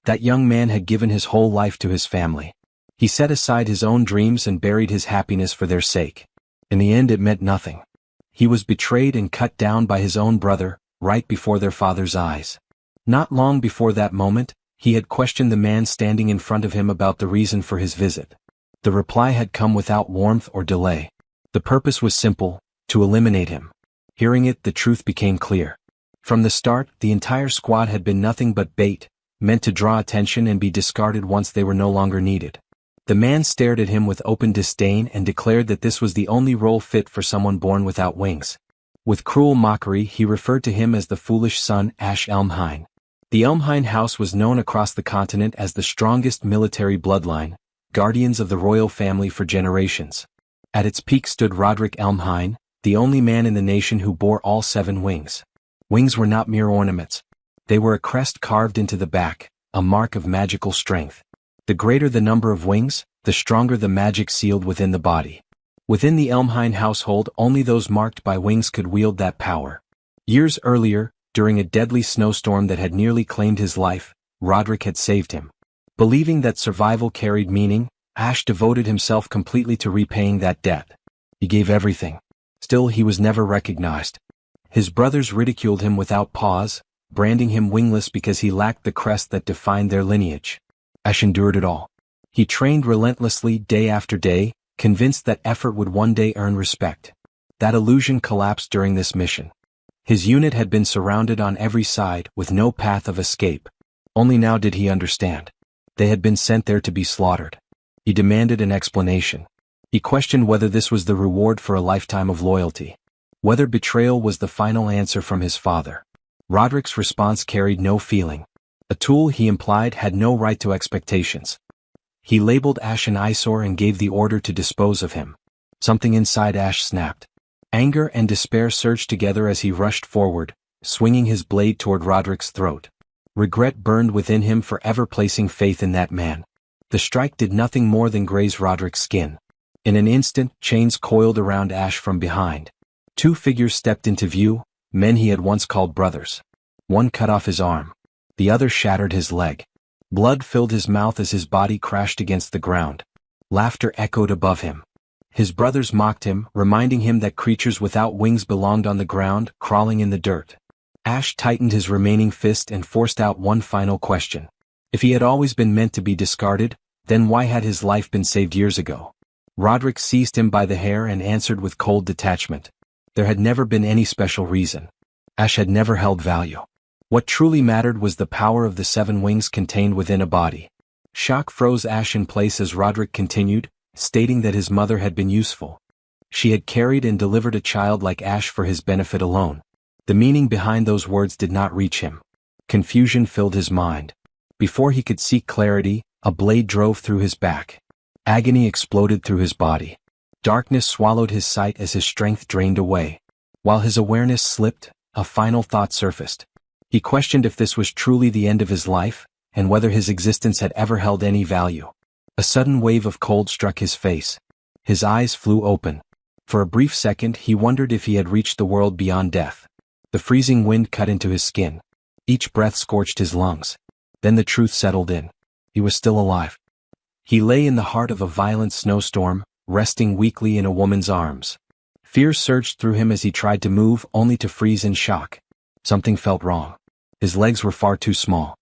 That young man had given his whole life to his family. He set aside his own dreams and buried his happiness for their sake. In the end, it meant nothing. He was betrayed and cut down by his own brother, right before their father's eyes. Not long before that moment, he had questioned the man standing in front of him about the reason for his visit. The reply had come without warmth or delay. The purpose was simple: to eliminate him. Hearing it, the truth became clear. From the start, the entire squad had been nothing but bait, meant to draw attention and be discarded once they were no longer needed. The man stared at him with open disdain and declared that this was the only role fit for someone born without wings. With cruel mockery, he referred to him as the foolish son Ash Elmhine. The Elmhine house was known across the continent as the strongest military bloodline, guardians of the royal family for generations. At its peak stood Roderick Elmhine, the only man in the nation who bore all 7 wings. Wings were not mere ornaments. They were a crest carved into the back, a mark of magical strength. The greater the number of wings, the stronger the magic sealed within the body. Within the Elmhine household, only those marked by wings could wield that power. Years earlier, during a deadly snowstorm that had nearly claimed his life, Roderick had saved him. Believing that survival carried meaning, Ash devoted himself completely to repaying that debt. He gave everything. Still, he was never recognized. His brothers ridiculed him without pause, branding him wingless because he lacked the crest that defined their lineage. Ash endured it all. He trained relentlessly day after day, convinced that effort would one day earn respect. That illusion collapsed during this mission. His unit had been surrounded on every side, with no path of escape. Only now did he understand. They had been sent there to be slaughtered. He demanded an explanation. He questioned whether this was the reward for a lifetime of loyalty. Whether betrayal was the final answer from his father. Roderick's response carried no feeling. A tool, he implied, had no right to expectations. He labeled Ash an eyesore and gave the order to dispose of him. Something inside Ash snapped. Anger and despair surged together as he rushed forward, swinging his blade toward Roderick's throat. Regret burned within him for ever placing faith in that man. The strike did nothing more than graze Roderick's skin. In an instant, chains coiled around Ash from behind. 2 figures stepped into view, men he had once called brothers. One cut off his arm. The other shattered his leg. Blood filled his mouth as his body crashed against the ground. Laughter echoed above him. His brothers mocked him, reminding him that creatures without wings belonged on the ground, crawling in the dirt. Ash tightened his remaining fist and forced out one final question. If he had always been meant to be discarded, then why had his life been saved years ago? Roderick seized him by the hair and answered with cold detachment. There had never been any special reason. Ash had never held value. What truly mattered was the power of the 7 wings contained within a body. Shock froze Ash in place as Roderick continued, stating that his mother had been useful. She had carried and delivered a child like Ash for his benefit alone. The meaning behind those words did not reach him. Confusion filled his mind. Before he could seek clarity, a blade drove through his back. Agony exploded through his body. Darkness swallowed his sight as his strength drained away. While his awareness slipped, a final thought surfaced. He questioned if this was truly the end of his life, and whether his existence had ever held any value. A sudden wave of cold struck his face. His eyes flew open. For a brief second he wondered if he had reached the world beyond death. The freezing wind cut into his skin. Each breath scorched his lungs. Then the truth settled in. He was still alive. He lay in the heart of a violent snowstorm, resting weakly in a woman's arms. Fear surged through him as he tried to move, only to freeze in shock. Something felt wrong. His legs were far too small.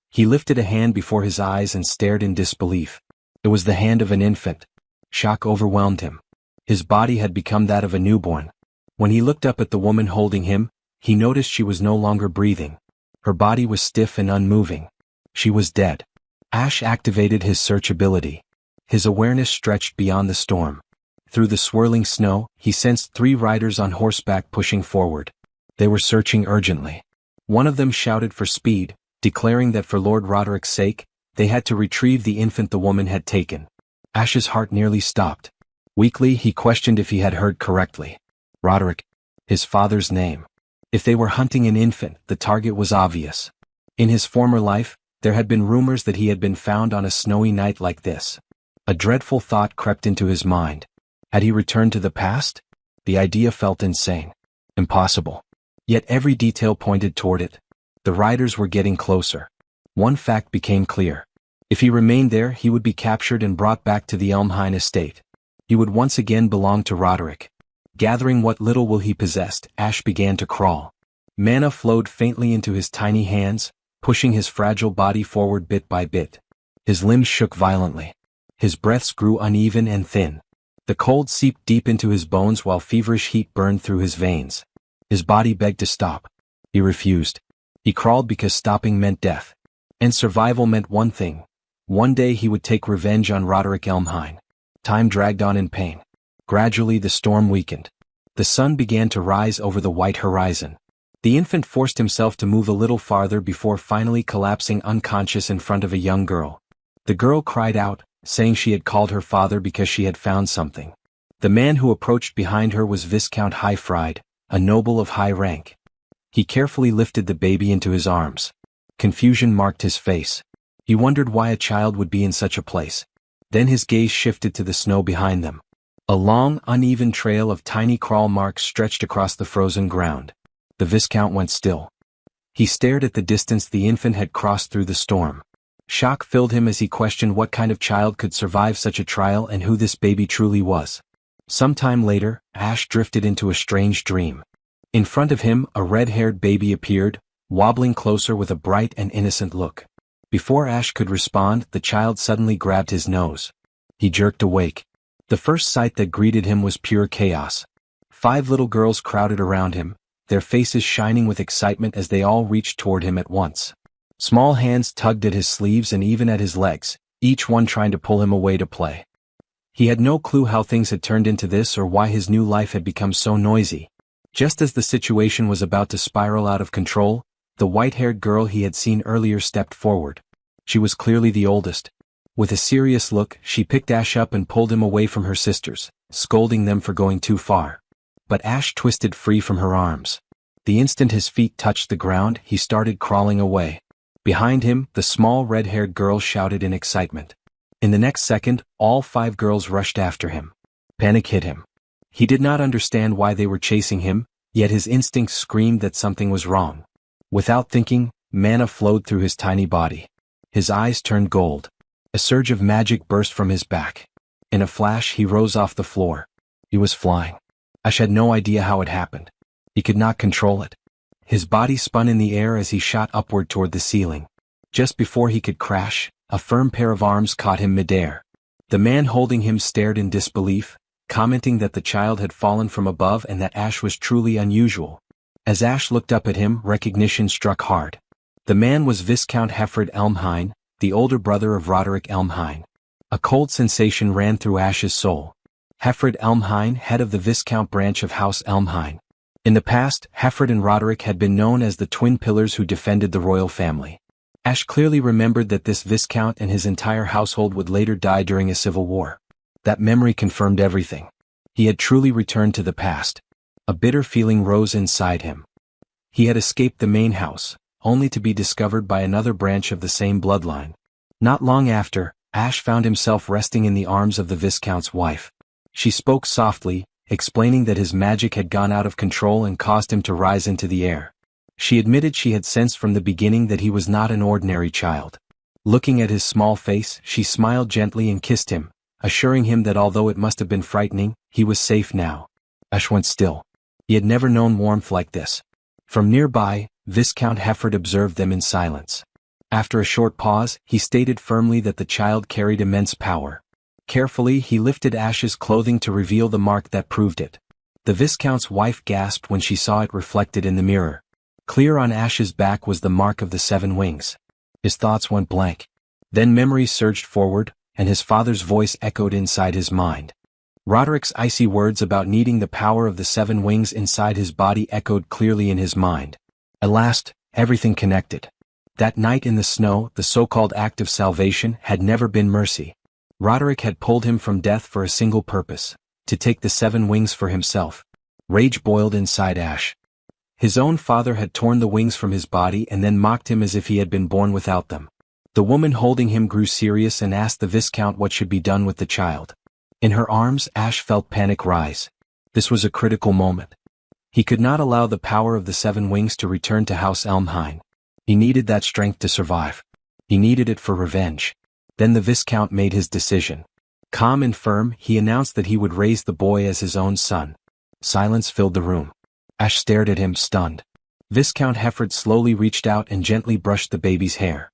He lifted a hand before his eyes and stared in disbelief. It was the hand of an infant. Shock overwhelmed him. His body had become that of a newborn. When he looked up at the woman holding him, he noticed she was no longer breathing. Her body was stiff and unmoving. She was dead. Ash activated his search ability. His awareness stretched beyond the storm. Through the swirling snow, he sensed 3 riders on horseback pushing forward. They were searching urgently. One of them shouted for speed, declaring that for Lord Roderick's sake, they had to retrieve the infant the woman had taken. Ash's heart nearly stopped. Weakly, he questioned if he had heard correctly. Roderick. His father's name. If they were hunting an infant, the target was obvious. In his former life, there had been rumors that he had been found on a snowy night like this. A dreadful thought crept into his mind. Had he returned to the past? The idea felt insane. Impossible. Yet every detail pointed toward it. The riders were getting closer. One fact became clear. If he remained there, he would be captured and brought back to the Elmhine estate. He would once again belong to Roderick. Gathering what little will he possessed, Ash began to crawl. Mana flowed faintly into his tiny hands, pushing his fragile body forward bit by bit. His limbs shook violently. His breaths grew uneven and thin. The cold seeped deep into his bones while feverish heat burned through his veins. His body begged to stop. He refused. He crawled because stopping meant death. And survival meant one thing. One day he would take revenge on Roderick Elmhine. Time dragged on in pain. Gradually the storm weakened. The sun began to rise over the white horizon. The infant forced himself to move a little farther before finally collapsing unconscious in front of a young girl. The girl cried out, saying she had called her father because she had found something. The man who approached behind her was Viscount Highfried, a noble of high rank. He carefully lifted the baby into his arms. Confusion marked his face. He wondered why a child would be in such a place. Then his gaze shifted to the snow behind them. A long, uneven trail of tiny crawl marks stretched across the frozen ground. The Viscount went still. He stared at the distance the infant had crossed through the storm. Shock filled him as he questioned what kind of child could survive such a trial and who this baby truly was. Some time later, Ash drifted into a strange dream. In front of him, a red-haired baby appeared, wobbling closer with a bright and innocent look. Before Ash could respond, the child suddenly grabbed his nose. He jerked awake. The first sight that greeted him was pure chaos. 5 little girls crowded around him, their faces shining with excitement as they all reached toward him at once. Small hands tugged at his sleeves and even at his legs, each one trying to pull him away to play. He had no clue how things had turned into this or why his new life had become so noisy. Just as the situation was about to spiral out of control, the white-haired girl he had seen earlier stepped forward. She was clearly the oldest. With a serious look, she picked Ash up and pulled him away from her sisters, scolding them for going too far. But Ash twisted free from her arms. The instant his feet touched the ground, he started crawling away. Behind him, the small red-haired girl shouted in excitement. In the next second, all 5 girls rushed after him. Panic hit him. He did not understand why they were chasing him, yet his instincts screamed that something was wrong. Without thinking, mana flowed through his tiny body. His eyes turned gold. A surge of magic burst from his back. In a flash, he rose off the floor. He was flying. Ash had no idea how it happened. He could not control it. His body spun in the air as he shot upward toward the ceiling. Just before he could crash, a firm pair of arms caught him midair. The man holding him stared in disbelief, commenting that the child had fallen from above and that Ash was truly unusual. As Ash looked up at him, recognition struck hard. The man was Viscount Hefford Elmhine, the older brother of Roderick Elmhine. A cold sensation ran through Ash's soul. Hefford Elmhine, head of the Viscount branch of House Elmhine. In the past, Hefford and Roderick had been known as the twin pillars who defended the royal family. Ash clearly remembered that this Viscount and his entire household would later die during a civil war. That memory confirmed everything. He had truly returned to the past. A bitter feeling rose inside him. He had escaped the main house, only to be discovered by another branch of the same bloodline. Not long after, Ash found himself resting in the arms of the Viscount's wife. She spoke softly, explaining that his magic had gone out of control and caused him to rise into the air. She admitted she had sensed from the beginning that he was not an ordinary child. Looking at his small face, she smiled gently and kissed him, assuring him that although it must have been frightening, he was safe now. Ash went still. He had never known warmth like this. From nearby, Viscount Hefford observed them in silence. After a short pause, he stated firmly that the child carried immense power. Carefully, he lifted Ash's clothing to reveal the mark that proved it. The Viscount's wife gasped when she saw it reflected in the mirror. Clear on Ash's back was the mark of the 7 wings. His thoughts went blank. Then memories surged forward, and his father's voice echoed inside his mind. Roderick's icy words about needing the power of the 7 wings inside his body echoed clearly in his mind. At last, everything connected. That night in the snow, the so-called act of salvation had never been mercy. Roderick had pulled him from death for a single purpose, to take the 7 wings for himself. Rage boiled inside Ash. His own father had torn the wings from his body and then mocked him as if he had been born without them. The woman holding him grew serious and asked the Viscount what should be done with the child. In her arms, Ash felt panic rise. This was a critical moment. He could not allow the power of the 7 wings to return to House Elmhine. He needed that strength to survive. He needed it for revenge. Then the Viscount made his decision. Calm and firm, he announced that he would raise the boy as his own son. Silence filled the room. Ash stared at him, stunned. Viscount Hefford slowly reached out and gently brushed the baby's hair.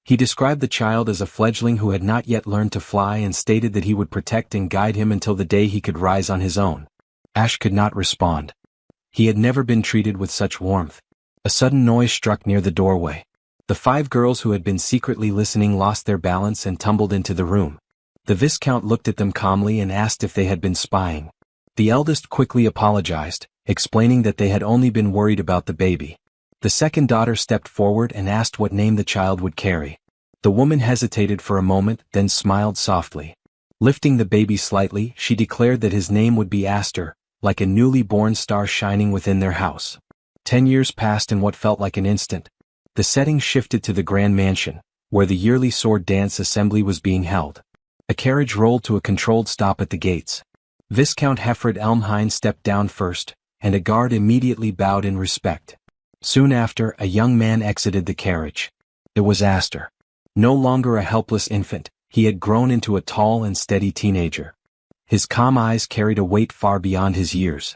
He described the child as a fledgling who had not yet learned to fly and stated that he would protect and guide him until the day he could rise on his own. Ash could not respond. He had never been treated with such warmth. A sudden noise struck near the doorway. The 5 girls who had been secretly listening lost their balance and tumbled into the room. The Viscount looked at them calmly and asked if they had been spying. The eldest quickly apologized, explaining that they had only been worried about the baby. The second daughter stepped forward and asked what name the child would carry. The woman hesitated for a moment, then smiled softly. Lifting the baby slightly, she declared that his name would be Aster, like a newly born star shining within their house. 10 years passed in what felt like an instant. The setting shifted to the grand mansion, where the yearly sword dance assembly was being held. A carriage rolled to a controlled stop at the gates. Viscount Hefford Elmhine stepped down first, and a guard immediately bowed in respect. Soon after, a young man exited the carriage. It was Aster. No longer a helpless infant, he had grown into a tall and steady teenager. His calm eyes carried a weight far beyond his years.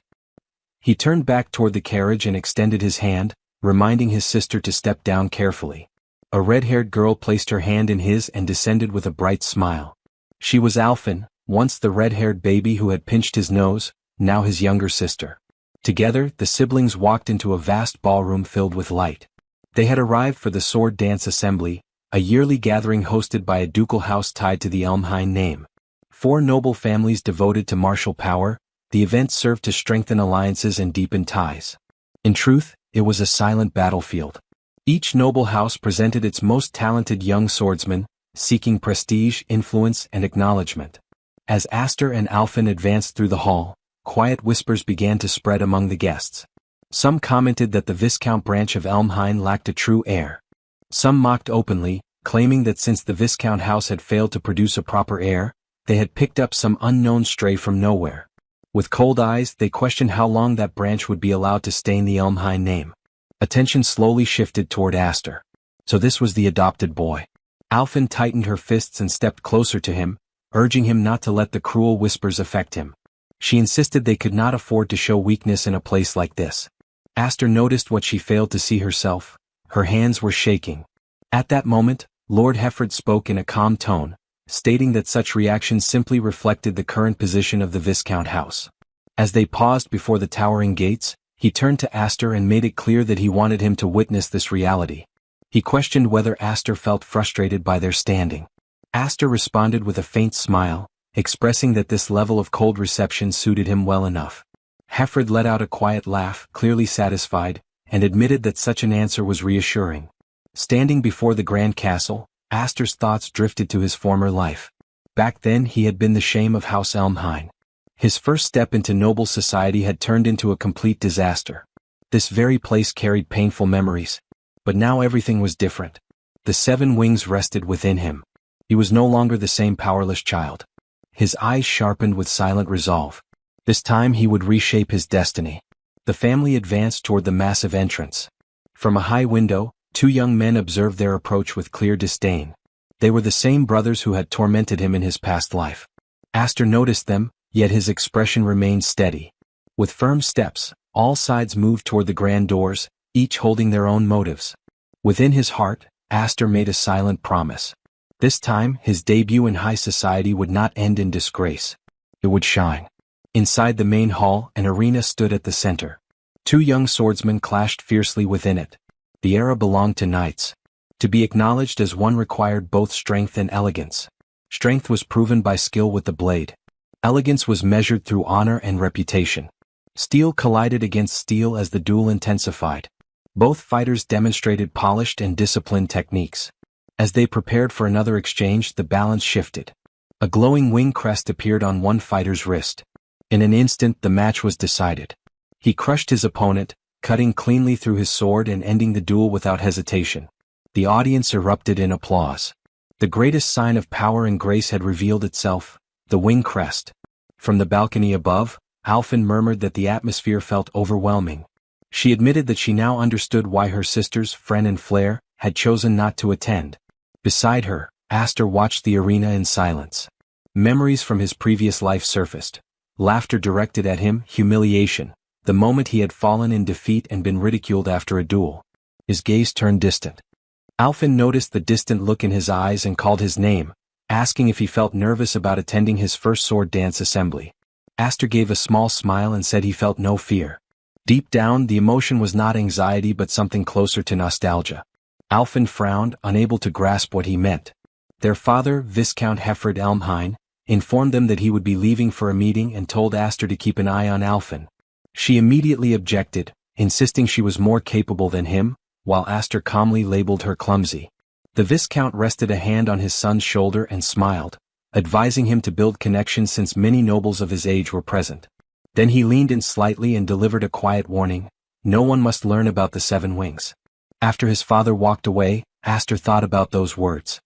He turned back toward the carriage and extended his hand, reminding his sister to step down carefully. A red-haired girl placed her hand in his and descended with a bright smile. She was Alphen, once the red-haired baby who had pinched his nose, now his younger sister. Together, the siblings walked into a vast ballroom filled with light. They had arrived for the Sword Dance Assembly, a yearly gathering hosted by a ducal house tied to the Elmhine name. 4 noble families devoted to martial power, the event served to strengthen alliances and deepen ties. In truth, it was a silent battlefield. Each noble house presented its most talented young swordsmen, seeking prestige, influence, and acknowledgement. As Aster and Alphen advanced through the hall, quiet whispers began to spread among the guests. Some commented that the Viscount branch of Elmhine lacked a true heir. Some mocked openly, claiming that since the Viscount house had failed to produce a proper heir, they had picked up some unknown stray from nowhere. With cold eyes, they questioned how long that branch would be allowed to stain the Elmhine name. Attention slowly shifted toward Aster. So this was the adopted boy. Alphen tightened her fists and stepped closer to him, urging him not to let the cruel whispers affect him. She insisted they could not afford to show weakness in a place like this. Aster noticed what she failed to see herself. Her hands were shaking. At that moment, Lord Hefford spoke in a calm tone, stating that such reactions simply reflected the current position of the Viscount house. As they paused before the towering gates, he turned to Aster and made it clear that he wanted him to witness this reality. He questioned whether Aster felt frustrated by their standing. Aster responded with a faint smile, expressing that this level of cold reception suited him well enough. Hefford let out a quiet laugh, clearly satisfied, and admitted that such an answer was reassuring. Standing before the grand castle, Aster's thoughts drifted to his former life. Back then he had been the shame of House Elmhine. His first step into noble society had turned into a complete disaster. This very place carried painful memories. But now everything was different. The 7 wings rested within him. He was no longer the same powerless child. His eyes sharpened with silent resolve. This time he would reshape his destiny. The family advanced toward the massive entrance. From a high window, 2 young men observed their approach with clear disdain. They were the same brothers who had tormented him in his past life. Aster noticed them, yet his expression remained steady. With firm steps, all sides moved toward the grand doors, each holding their own motives. Within his heart, Aster made a silent promise. This time, his debut in high society would not end in disgrace. It would shine. Inside the main hall, an arena stood at the center. 2 young swordsmen clashed fiercely within it. The era belonged to knights. To be acknowledged as one required both strength and elegance. Strength was proven by skill with the blade. Elegance was measured through honor and reputation. Steel collided against steel as the duel intensified. Both fighters demonstrated polished and disciplined techniques. As they prepared for another exchange, the balance shifted. A glowing wing crest appeared on one fighter's wrist. In an instant, the match was decided. He crushed his opponent, cutting cleanly through his sword and ending the duel without hesitation. The audience erupted in applause. The greatest sign of power and grace had revealed itself, the wing crest. From the balcony above, Alphen murmured that the atmosphere felt overwhelming. She admitted that she now understood why her sisters, Fren and Flair, had chosen not to attend. Beside her, Aster watched the arena in silence. Memories from his previous life surfaced. Laughter directed at him, humiliation, the moment he had fallen in defeat and been ridiculed after a duel. His gaze turned distant. Alfin noticed the distant look in his eyes and called his name, asking if he felt nervous about attending his first sword dance assembly. Aster gave a small smile and said he felt no fear. Deep down, the emotion was not anxiety but something closer to nostalgia. Alfin frowned, unable to grasp what he meant. Their father, Viscount Hefford Elmhine, informed them that he would be leaving for a meeting and told Aster to keep an eye on Alfin. She immediately objected, insisting she was more capable than him, while Aster calmly labeled her clumsy. The Viscount rested a hand on his son's shoulder and smiled, advising him to build connections since many nobles of his age were present. Then he leaned in slightly and delivered a quiet warning: no one must learn about the seven wings. After his father walked away, Aster thought about those words.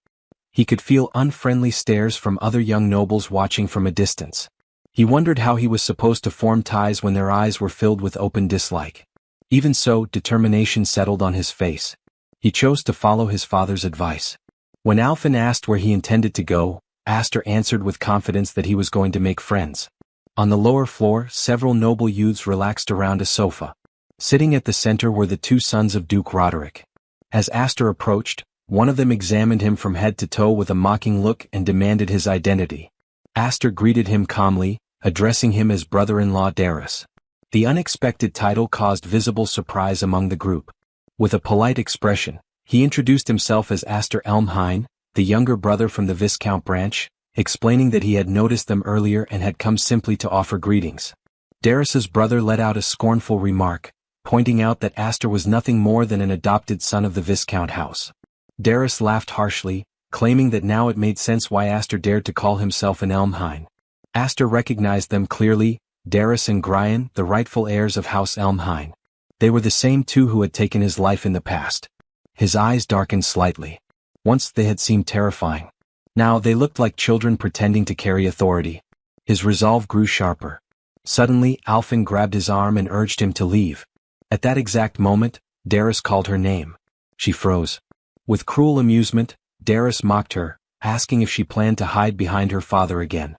He could feel unfriendly stares from other young nobles watching from a distance. He wondered how he was supposed to form ties when their eyes were filled with open dislike. Even so, determination settled on his face. He chose to follow his father's advice. When Alfin asked where he intended to go, Aster answered with confidence that he was going to make friends. On the lower floor, several noble youths relaxed around a sofa. Sitting at the center were the two sons of Duke Roderick. As Aster approached, one of them examined him from head to toe with a mocking look and demanded his identity. Aster greeted him calmly, addressing him as brother-in-law Darius. The unexpected title caused visible surprise among the group. With a polite expression, he introduced himself as Aster Elmhine, the younger brother from the Viscount branch, explaining that he had noticed them earlier and had come simply to offer greetings. Darius's brother let out a scornful remark, pointing out that Aster was nothing more than an adopted son of the Viscount house. Darius laughed harshly, claiming that now it made sense why Aster dared to call himself an Elmhine. Aster recognized them clearly: Darius and Grian, the rightful heirs of House Elmhine. They were the same two who had taken his life in the past. His eyes darkened slightly. Once they had seemed terrifying. Now they looked like children pretending to carry authority. His resolve grew sharper. Suddenly, Alfin grabbed his arm and urged him to leave. At that exact moment, Darius called her name. She froze. With cruel amusement, Darius mocked her, asking if she planned to hide behind her father again.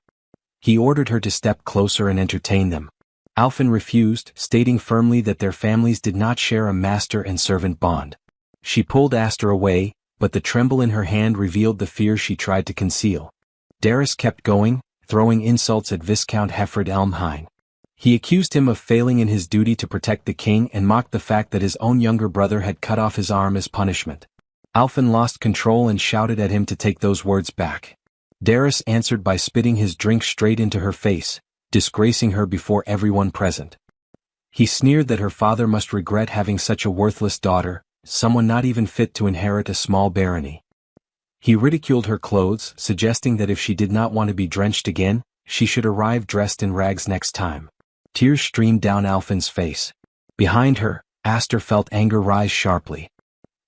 He ordered her to step closer and entertain them. Alfin refused, stating firmly that their families did not share a master and servant bond. She pulled Aster away, but the tremble in her hand revealed the fear she tried to conceal. Darius kept going, throwing insults at Viscount Hefford Elmhine. He accused him of failing in his duty to protect the king and mocked the fact that his own younger brother had cut off his arm as punishment. Alfin lost control and shouted at him to take those words back. Darius answered by spitting his drink straight into her face, disgracing her before everyone present. He sneered that her father must regret having such a worthless daughter, someone not even fit to inherit a small barony. He ridiculed her clothes, suggesting that if she did not want to be drenched again, she should arrive dressed in rags next time. Tears streamed down Alfin's face. Behind her, Aster felt anger rise sharply.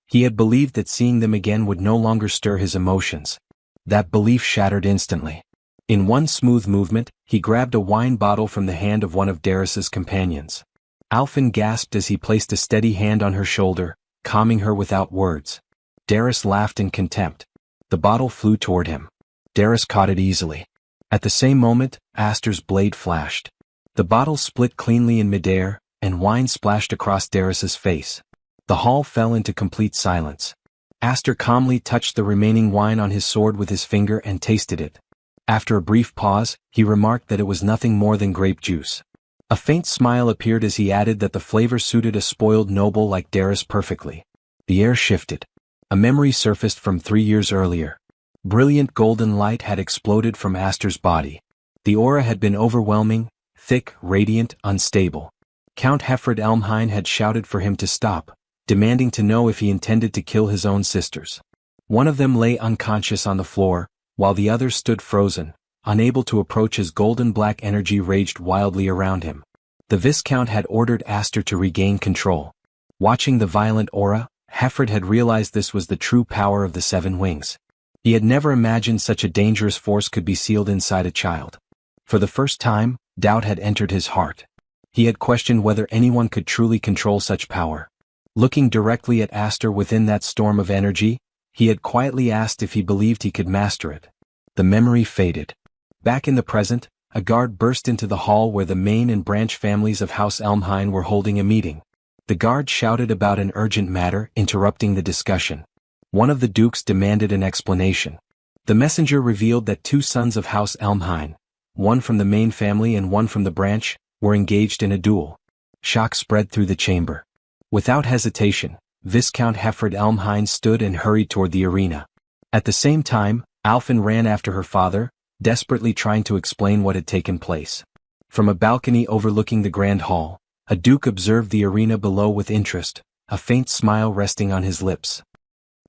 He had believed that seeing them again would no longer stir his emotions. That belief shattered instantly. In one smooth movement, he grabbed a wine bottle from the hand of one of Darius's companions. Alfin gasped as he placed a steady hand on her shoulder, calming her without words. Darius laughed in contempt. The bottle flew toward him. Darius caught it easily. At the same moment, Aster's blade flashed. The bottle split cleanly in midair, and wine splashed across Darius's face. The hall fell into complete silence. Aster calmly touched the remaining wine on his sword with his finger and tasted it. After a brief pause, he remarked that it was nothing more than grape juice. A faint smile appeared as he added that the flavor suited a spoiled noble like Darius perfectly. The air shifted. A memory surfaced from 3 years earlier. Brilliant golden light had exploded from Aster's body. The aura had been overwhelming, thick, radiant, unstable. Count Hefford Elmhine had shouted for him to stop, demanding to know if he intended to kill his own sisters. One of them lay unconscious on the floor, while the other stood frozen, unable to approach as golden-black energy raged wildly around him. The Viscount had ordered Aster to regain control. Watching the violent aura, Hefford had realized this was the true power of the Seven Wings. He had never imagined such a dangerous force could be sealed inside a child. For the first time, doubt had entered his heart. He had questioned whether anyone could truly control such power. Looking directly at Aster within that storm of energy, He had quietly asked if he believed he could master it. The memory faded. Back in the present, a guard burst into the hall where the main and branch families of House Elmhine were holding a meeting. The guard shouted about an urgent matter, interrupting the discussion. One of the dukes demanded an explanation. The messenger revealed that two sons of House Elmhine, one from the main family and one from the branch, were engaged in a duel. Shock spread through the chamber. Without hesitation, Viscount Hefford Elmhine stood and hurried toward the arena. At the same time, Alphen ran after her father, desperately trying to explain what had taken place. From a balcony overlooking the grand hall, a duke observed the arena below with interest, a faint smile resting on his lips.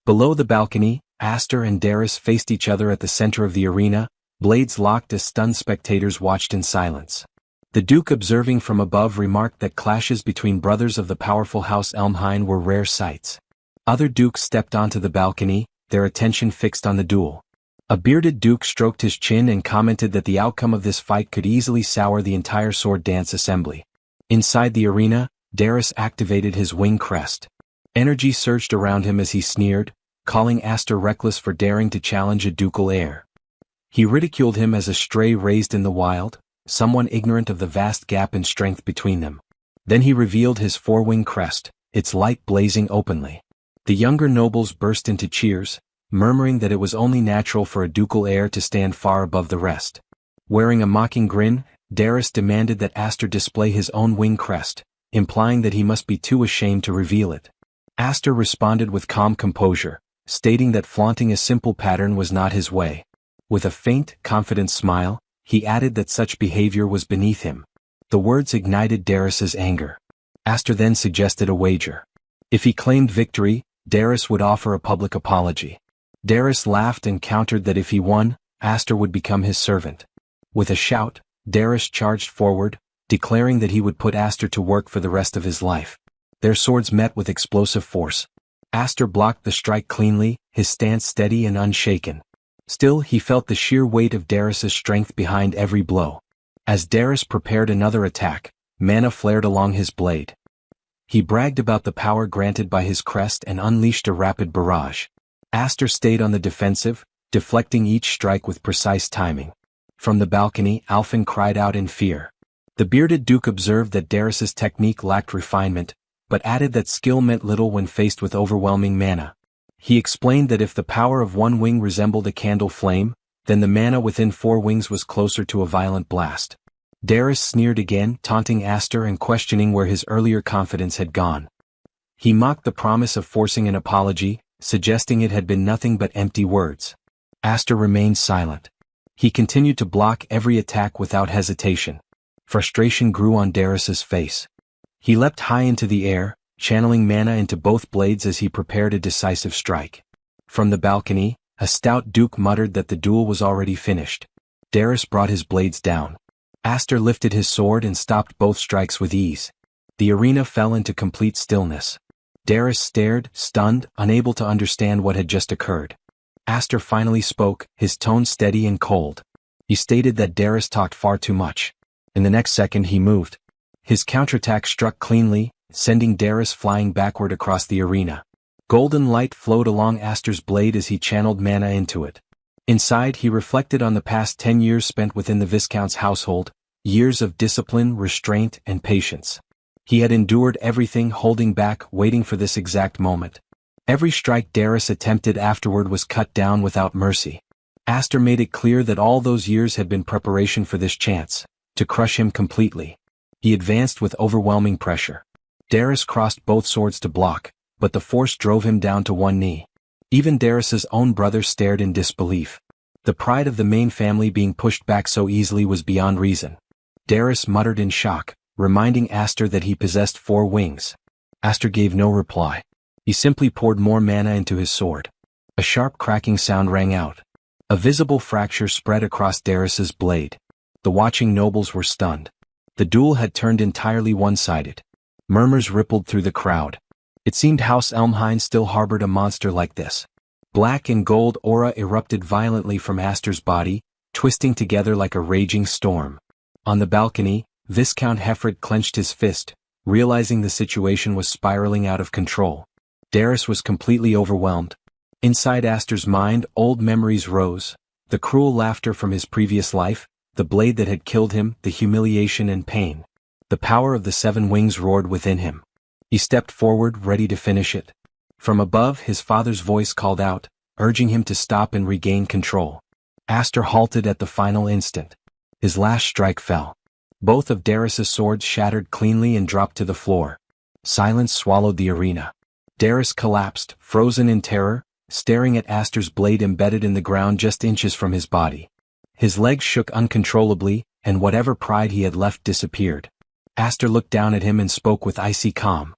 Below the balcony, Aster and Darris faced each other at the center of the arena, blades locked as stunned spectators watched in silence. The duke, observing from above, remarked that clashes between brothers of the powerful House Elmhine were rare sights. Other dukes stepped onto the balcony, their attention fixed on the duel. A bearded duke stroked his chin and commented that the outcome of this fight could easily sour the entire sword dance assembly. Inside the arena, Darris activated his wing crest. Energy surged around him as he sneered, calling Aster reckless for daring to challenge a ducal heir. He ridiculed him as a stray raised in the wild, someone ignorant of the vast gap in strength between them. Then he revealed his four-wing crest, its light blazing openly. The younger nobles burst into cheers, murmuring that it was only natural for a ducal heir to stand far above the rest. Wearing a mocking grin, Darris demanded that Aster display his own wing crest, implying that he must be too ashamed to reveal it. Aster responded with calm composure, stating that flaunting a simple pattern was not his way. With a faint, confident smile, he added that such behavior was beneath him. The words ignited Darris's anger. Aster then suggested a wager. If he claimed victory, Darris would offer a public apology. Darris laughed and countered that if he won, Aster would become his servant. With a shout, Darris charged forward, declaring that he would put Aster to work for the rest of his life. Their swords met with explosive force. Aster blocked the strike cleanly, his stance steady and unshaken. Still, he felt the sheer weight of Darris's strength behind every blow. As Darris prepared another attack, mana flared along his blade. He bragged about the power granted by his crest and unleashed a rapid barrage. Aster stayed on the defensive, deflecting each strike with precise timing. From the balcony, Alphen cried out in fear. The bearded duke observed that Darris's technique lacked refinement, but added that skill meant little when faced with overwhelming mana. He explained that if the power of one wing resembled a candle flame, then the mana within four wings was closer to a violent blast. Darris sneered again, taunting Aster and questioning where his earlier confidence had gone. He mocked the promise of forcing an apology, suggesting it had been nothing but empty words. Aster remained silent. He continued to block every attack without hesitation. Frustration grew on Darris's face. He leapt high into the air, channeling mana into both blades as he prepared a decisive strike. From the balcony, a stout duke muttered that the duel was already finished. Darris brought his blades down. Aster lifted his sword and stopped both strikes with ease. The arena fell into complete stillness. Darris stared, stunned, unable to understand what had just occurred. Aster finally spoke, his tone steady and cold. He stated that Darris talked far too much. In the next second he moved. His counterattack struck cleanly, sending Darris flying backward across the arena. Golden light flowed along Aster's blade as he channeled mana into it. Inside, he reflected on the past 10 years spent within the Viscount's household, years of discipline, restraint, and patience. He had endured everything, holding back, waiting for this exact moment. Every strike Darris attempted afterward was cut down without mercy. Aster made it clear that all those years had been preparation for this chance, to crush him completely. He advanced with overwhelming pressure. Darris crossed both swords to block, but the force drove him down to one knee. Even Darris's own brother stared in disbelief. The pride of the main family being pushed back so easily was beyond reason. Darris muttered in shock, reminding Aster that he possessed four wings. Aster gave no reply. He simply poured more mana into his sword. A sharp cracking sound rang out. A visible fracture spread across Darris's blade. The watching nobles were stunned. The duel had turned entirely one-sided. Murmurs rippled through the crowd. It seemed House Elmhine still harbored a monster like this. Black and gold aura erupted violently from Aster's body, twisting together like a raging storm. On the balcony, Viscount Hefford clenched his fist, realizing the situation was spiraling out of control. Darris was completely overwhelmed. Inside Astor's mind, old memories rose, the cruel laughter from his previous life, the blade that had killed him, the humiliation and pain. The power of the 7 wings roared within him. He stepped forward, ready to finish it. From above, his father's voice called out, urging him to stop and regain control. Astor halted at the final instant. His last strike fell. Both of Darius's swords shattered cleanly and dropped to the floor. Silence swallowed the arena. Darius collapsed, frozen in terror, staring at Astor's blade embedded in the ground just inches from his body. His legs shook uncontrollably, and whatever pride he had left disappeared. Astor looked down at him and spoke with icy calm.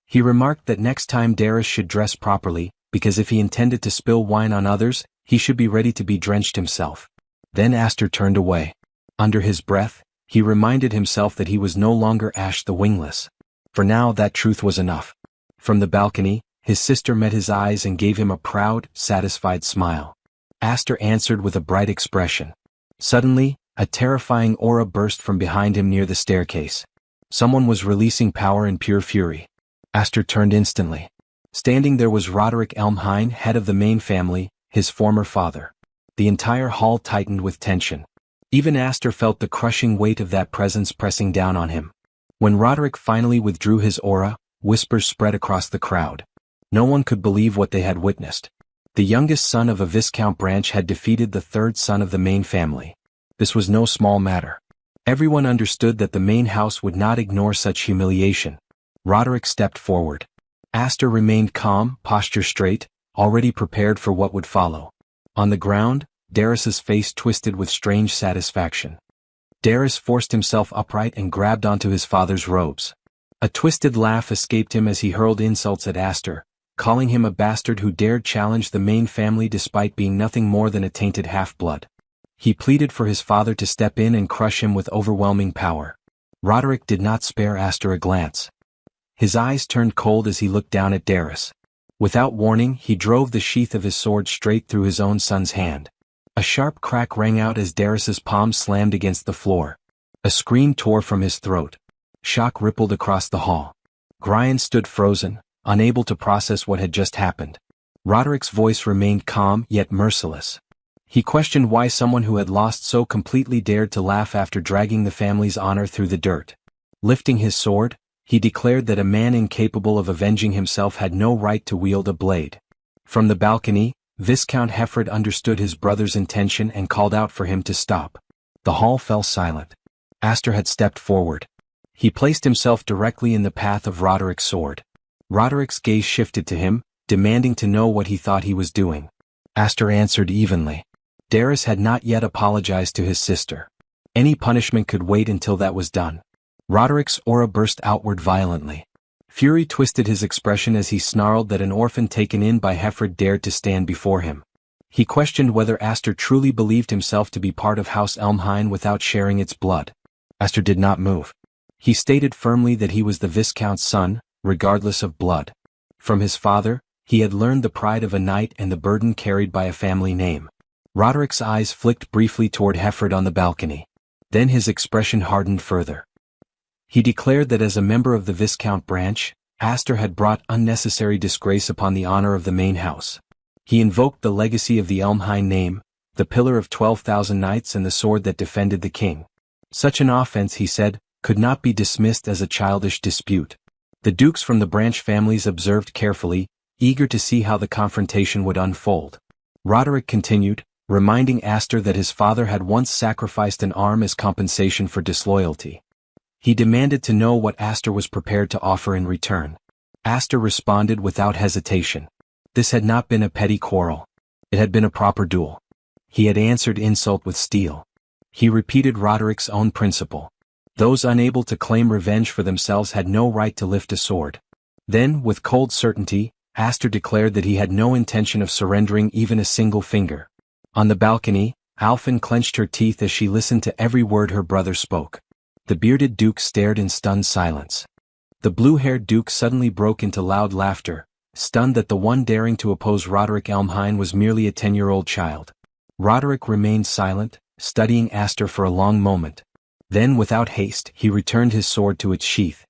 He remarked that next time Darius should dress properly, because if he intended to spill wine on others, he should be ready to be drenched himself. Then Astor turned away. Under his breath, he reminded himself that he was no longer Ash the Wingless. For now that truth was enough. From the balcony, his sister met his eyes and gave him a proud, satisfied smile. Astor answered with a bright expression. Suddenly, a terrifying aura burst from behind him near the staircase. Someone was releasing power in pure fury. Astor turned instantly. Standing there was Roderick Elmhine, head of the main family, his former father. The entire hall tightened with tension. Even Astor felt the crushing weight of that presence pressing down on him. When Roderick finally withdrew his aura, whispers spread across the crowd. No one could believe what they had witnessed. The youngest son of a Viscount branch had defeated the 3rd son of the main family. This was no small matter. Everyone understood that the main house would not ignore such humiliation. Roderick stepped forward. Astor remained calm, posture straight, already prepared for what would follow. On the ground, Darius's face twisted with strange satisfaction. Darius forced himself upright and grabbed onto his father's robes. A twisted laugh escaped him as he hurled insults at Astor, calling him a bastard who dared challenge the main family despite being nothing more than a tainted half-blood. He pleaded for his father to step in and crush him with overwhelming power. Roderick did not spare Astor a glance. His eyes turned cold as he looked down at Darius. Without warning, he drove the sheath of his sword straight through his own son's hand. A sharp crack rang out as Darius's palm slammed against the floor. A scream tore from his throat. Shock rippled across the hall. Brian stood frozen, unable to process what had just happened. Roderick's voice remained calm yet merciless. He questioned why someone who had lost so completely dared to laugh after dragging the family's honor through the dirt. Lifting his sword, he declared that a man incapable of avenging himself had no right to wield a blade. From the balcony, Viscount Hefford understood his brother's intention and called out for him to stop. The hall fell silent. Astor had stepped forward. He placed himself directly in the path of Roderick's sword. Roderick's gaze shifted to him, demanding to know what he thought he was doing. Astor answered evenly. Darius had not yet apologized to his sister. Any punishment could wait until that was done. Roderick's aura burst outward violently. Fury twisted his expression as he snarled that an orphan taken in by Hefford dared to stand before him. He questioned whether Astor truly believed himself to be part of House Elmhine without sharing its blood. Astor did not move. He stated firmly that he was the Viscount's son, regardless of blood. From his father, he had learned the pride of a knight and the burden carried by a family name. Roderick's eyes flicked briefly toward Hefford on the balcony. Then his expression hardened further. He declared that as a member of the Viscount branch, Astor had brought unnecessary disgrace upon the honor of the main house. He invoked the legacy of the Elmhine name, the pillar of 12,000 knights and the sword that defended the king. Such an offense, he said, could not be dismissed as a childish dispute. The dukes from the branch families observed carefully, eager to see how the confrontation would unfold. Roderick continued, reminding Astor that his father had once sacrificed an arm as compensation for disloyalty. He demanded to know what Astor was prepared to offer in return. Astor responded without hesitation. This had not been a petty quarrel. It had been a proper duel. He had answered insult with steel. He repeated Roderick's own principle. Those unable to claim revenge for themselves had no right to lift a sword. Then, with cold certainty, Astor declared that he had no intention of surrendering even a single finger. On the balcony, Alphen clenched her teeth as she listened to every word her brother spoke. The bearded duke stared in stunned silence. The blue-haired duke suddenly broke into loud laughter, stunned that the one daring to oppose Roderick Elmhine was merely a 10-year-old child. Roderick remained silent, studying Astor for a long moment. Then, without haste, he returned his sword to its sheath.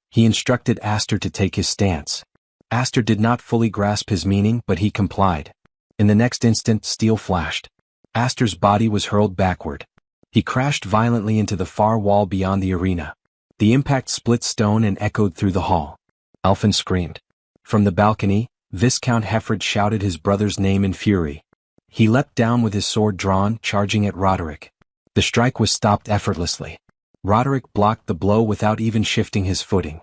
He instructed Astor to take his stance. Aster did not fully grasp his meaning, but he complied. In the next instant, steel flashed. Aster's body was hurled backward. He crashed violently into the far wall beyond the arena. The impact split stone and echoed through the hall. Alfin screamed. From the balcony, Viscount Hefford shouted his brother's name in fury. He leapt down with his sword drawn, charging at Roderick. The strike was stopped effortlessly. Roderick blocked the blow without even shifting his footing.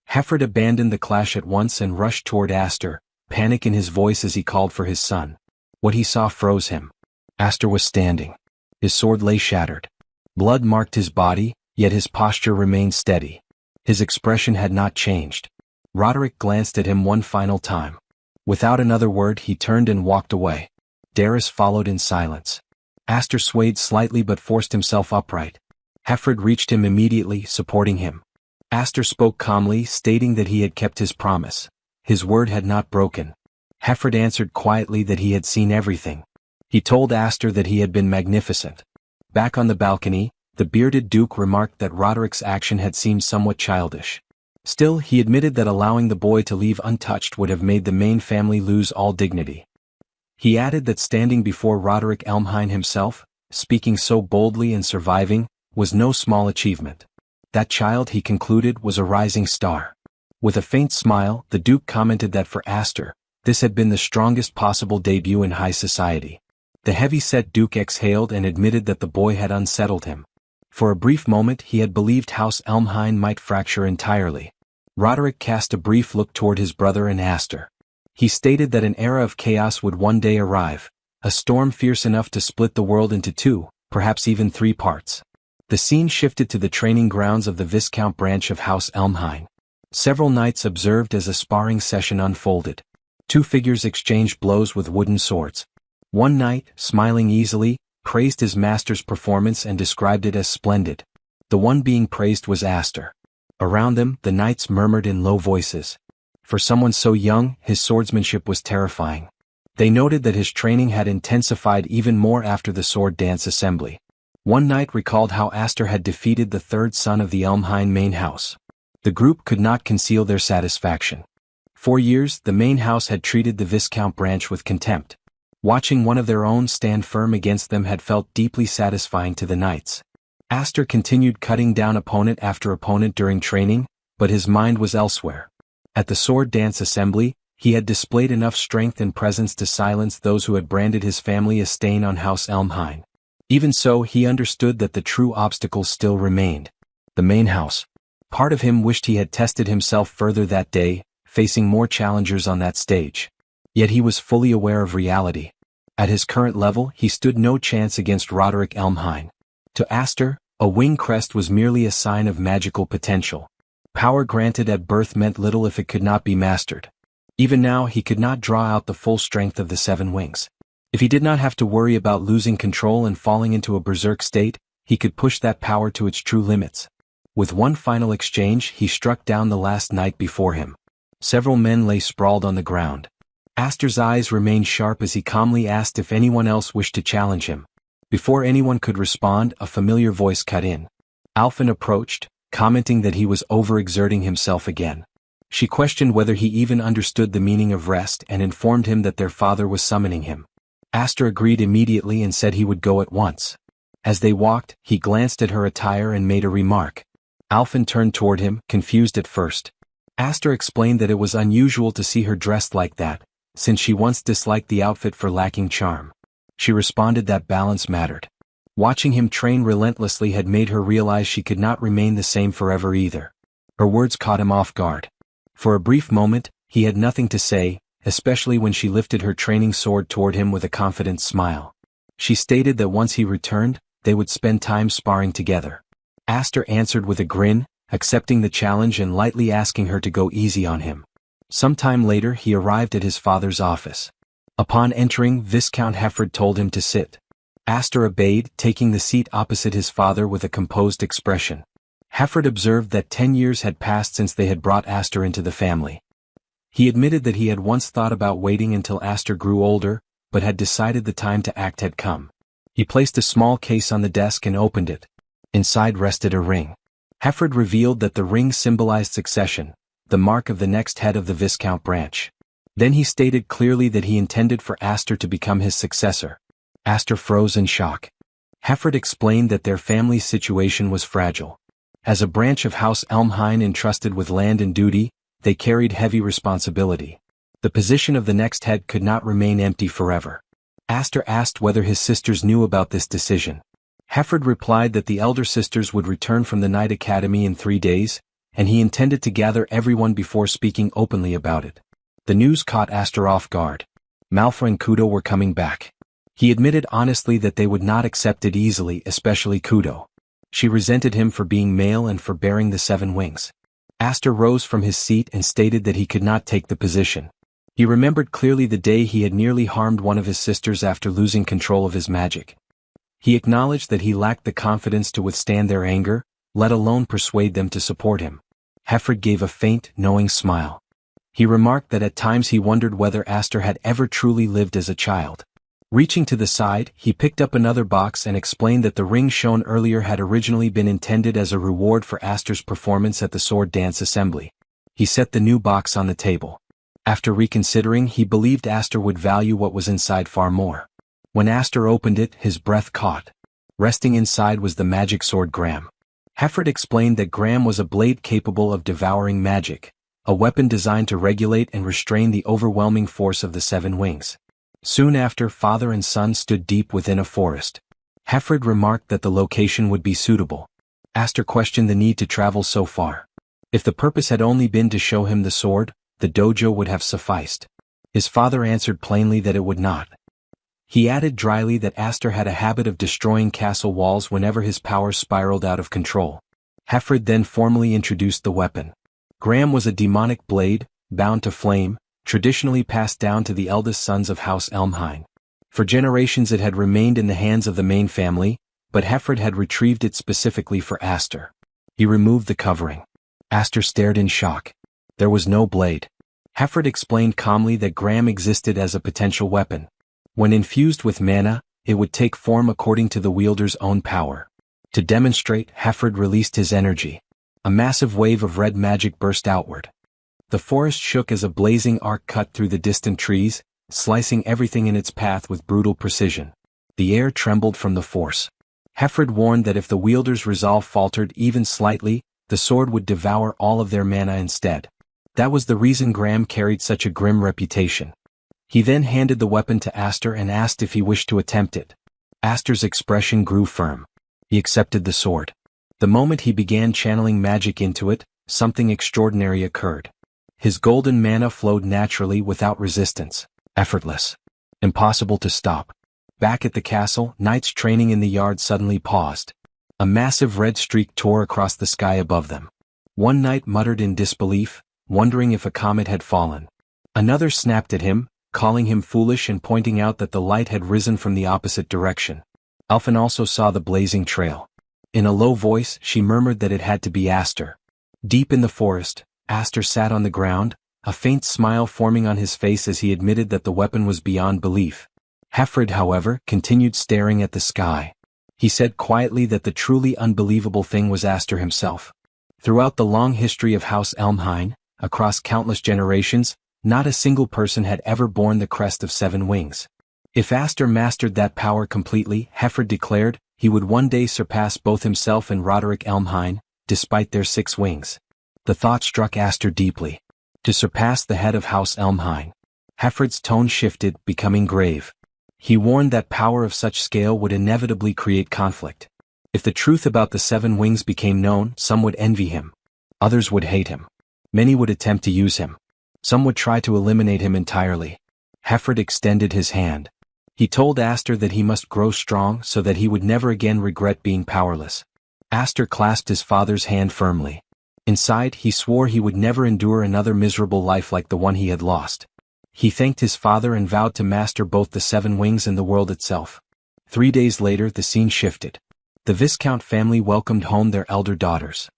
Hefford abandoned the clash at once and rushed toward Aster, panic in his voice as he called for his son. What he saw froze him. Aster was standing. His sword lay shattered. Blood marked his body, yet his posture remained steady. His expression had not changed. Roderick glanced at him one final time. Without another word, he turned and walked away. Darius followed in silence. Aster swayed slightly but forced himself upright. Hefford reached him immediately, supporting him. Aster spoke calmly, stating that he had kept his promise. His word had not broken. Hefford answered quietly that he had seen everything. He told Aster that he had been magnificent. Back on the balcony, the bearded duke remarked that Roderick's action had seemed somewhat childish. Still, he admitted that allowing the boy to leave untouched would have made the Main family lose all dignity. He added that standing before Roderick Elmhine himself, speaking so boldly and surviving, was no small achievement. That child, he concluded, was a rising star. With a faint smile, the Duke commented that for Aster, this had been the strongest possible debut in high society. The heavy-set Duke exhaled and admitted that the boy had unsettled him. For a brief moment he had believed House Elmhine might fracture entirely. Roderick cast a brief look toward his brother and Aster. He stated that an era of chaos would one day arrive, a storm fierce enough to split the world into two, perhaps even three parts. The scene shifted to the training grounds of the Viscount branch of House Elmhine. Several knights observed as a sparring session unfolded. Two figures exchanged blows with wooden swords. One knight, smiling easily, praised his master's performance and described it as splendid. The one being praised was Aster. Around them, the knights murmured in low voices. For someone so young, his swordsmanship was terrifying. They noted that his training had intensified even more after the sword dance assembly. One knight recalled how Aster had defeated the third son of the Elmhine main house. The group could not conceal their satisfaction. For years, the main house had treated the Viscount branch with contempt. Watching one of their own stand firm against them had felt deeply satisfying to the knights. Aster continued cutting down opponent after opponent during training, but his mind was elsewhere. At the sword dance assembly, he had displayed enough strength and presence to silence those who had branded his family a stain on House Elmhine. Even so, he understood that the true obstacle still remained. The main house. Part of him wished he had tested himself further that day, facing more challengers on that stage. Yet he was fully aware of reality. At his current level, he stood no chance against Roderick Elmhine. To Aster, a wing crest was merely a sign of magical potential. Power granted at birth meant little if it could not be mastered. Even now, he could not draw out the full strength of the 7 wings. If he did not have to worry about losing control and falling into a berserk state, he could push that power to its true limits. With one final exchange, he struck down the last knight before him. Several men lay sprawled on the ground. Aster's eyes remained sharp as he calmly asked if anyone else wished to challenge him. Before anyone could respond, a familiar voice cut in. Alfin approached, commenting that he was overexerting himself again. She questioned whether he even understood the meaning of rest and informed him that their father was summoning him. Aster agreed immediately and said he would go at once. As they walked, he glanced at her attire and made a remark. Alfin turned toward him, confused at first. Aster explained that it was unusual to see her dressed like that, since she once disliked the outfit for lacking charm. She responded that balance mattered. Watching him train relentlessly had made her realize she could not remain the same forever either. Her words caught him off guard. For a brief moment, he had nothing to say, especially when she lifted her training sword toward him with a confident smile. She stated that once he returned, they would spend time sparring together. Aster answered with a grin, accepting the challenge and lightly asking her to go easy on him. Some time later he arrived at his father's office. Upon entering, Viscount Hefford told him to sit. Aster obeyed, taking the seat opposite his father with a composed expression. Hefford observed that 10 years had passed since they had brought Aster into the family. He admitted that he had once thought about waiting until Aster grew older, but had decided the time to act had come. He placed a small case on the desk and opened it. Inside rested a ring. Hefford revealed that the ring symbolized succession, the mark of the next head of the Viscount branch. Then he stated clearly that he intended for Astor to become his successor. Astor froze in shock. Hefford explained that their family's situation was fragile. As a branch of House Elmhine entrusted with land and duty, they carried heavy responsibility. The position of the next head could not remain empty forever. Astor asked whether his sisters knew about this decision. Hefford replied that the elder sisters would return from the Night Academy in 3 days, and he intended to gather everyone before speaking openly about it. The news caught Astor off guard. Malfoy and Kudo were coming back. He admitted honestly that they would not accept it easily, especially Kudo. She resented him for being male and for bearing the 7 wings. Astor rose from his seat and stated that he could not take the position. He remembered clearly the day he had nearly harmed one of his sisters after losing control of his magic. He acknowledged that he lacked the confidence to withstand their anger, let alone persuade them to support him. Hefford gave a faint, knowing smile. He remarked that at times he wondered whether Astor had ever truly lived as a child. Reaching to the side, he picked up another box and explained that the ring shown earlier had originally been intended as a reward for Astor's performance at the sword dance assembly. He set the new box on the table. After reconsidering, he believed Astor would value what was inside far more. When Astor opened it, his breath caught. Resting inside was the magic sword Gram. Hefford explained that Gram was a blade capable of devouring magic, a weapon designed to regulate and restrain the overwhelming force of the 7 wings. Soon after, father and son stood deep within a forest. Hefford remarked that the location would be suitable. Astor questioned the need to travel so far. If the purpose had only been to show him the sword, the dojo would have sufficed. His father answered plainly that it would not. He added dryly that Astor had a habit of destroying castle walls whenever his power spiraled out of control. Hefford then formally introduced the weapon. Gram was a demonic blade, bound to flame, traditionally passed down to the eldest sons of House Elmhine. For generations it had remained in the hands of the main family, but Hefford had retrieved it specifically for Astor. He removed the covering. Astor stared in shock. There was no blade. Hefford explained calmly that Gram existed as a potential weapon. When infused with mana, it would take form according to the wielder's own power. To demonstrate, Hefford released his energy. A massive wave of red magic burst outward. The forest shook as a blazing arc cut through the distant trees, slicing everything in its path with brutal precision. The air trembled from the force. Hefford warned that if the wielder's resolve faltered even slightly, the sword would devour all of their mana instead. That was the reason Gram carried such a grim reputation. He then handed the weapon to Astor and asked if he wished to attempt it. Astor's expression grew firm. He accepted the sword. The moment he began channeling magic into it, something extraordinary occurred. His golden mana flowed naturally without resistance, effortless. Impossible to stop. Back at the castle, knights training in the yard suddenly paused. A massive red streak tore across the sky above them. One knight muttered in disbelief, wondering if a comet had fallen. Another snapped at him, calling him foolish and pointing out that the light had risen from the opposite direction. Elfin also saw the blazing trail. In a low voice, she murmured that it had to be Astor. Deep in the forest, Astor sat on the ground, a faint smile forming on his face as he admitted that the weapon was beyond belief. Hefford, however, continued staring at the sky. He said quietly that the truly unbelievable thing was Astor himself. Throughout the long history of House Elmhine, across countless generations, not a single person had ever borne the crest of 7 wings. If Astor mastered that power completely, Hefford declared, he would one day surpass both himself and Roderick Elmhine, despite their 6 wings. The thought struck Astor deeply. To surpass the head of House Elmhine. Hefford's tone shifted, becoming grave. He warned that power of such scale would inevitably create conflict. If the truth about the 7 wings became known, some would envy him. Others would hate him. Many would attempt to use him. Some would try to eliminate him entirely. Hefford extended his hand. He told Astor that he must grow strong so that he would never again regret being powerless. Astor clasped his father's hand firmly. Inside, he swore he would never endure another miserable life like the one he had lost. He thanked his father and vowed to master both the 7 wings and the world itself. 3 days later, the scene shifted. The Viscount family welcomed home their elder daughters.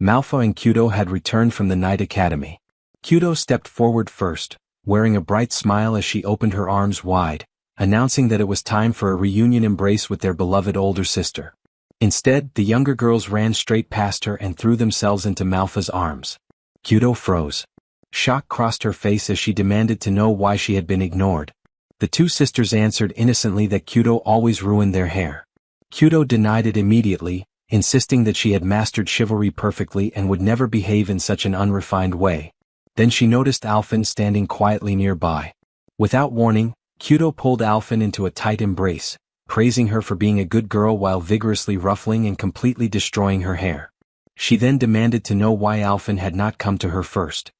Malfoy and Kudo had returned from the Night Academy. Kudo stepped forward first, wearing a bright smile as she opened her arms wide, announcing that it was time for a reunion embrace with their beloved older sister. Instead, the younger girls ran straight past her and threw themselves into Malfoy's arms. Kyudo froze. Shock crossed her face as she demanded to know why she had been ignored. The two sisters answered innocently that Kyudo always ruined their hair. Kyudo denied it immediately, insisting that she had mastered chivalry perfectly and would never behave in such an unrefined way. Then she noticed Alphen standing quietly nearby. Without warning, Kyudo pulled Alphen into a tight embrace, praising her for being a good girl while vigorously ruffling and completely destroying her hair. She then demanded to know why Alphen had not come to her first.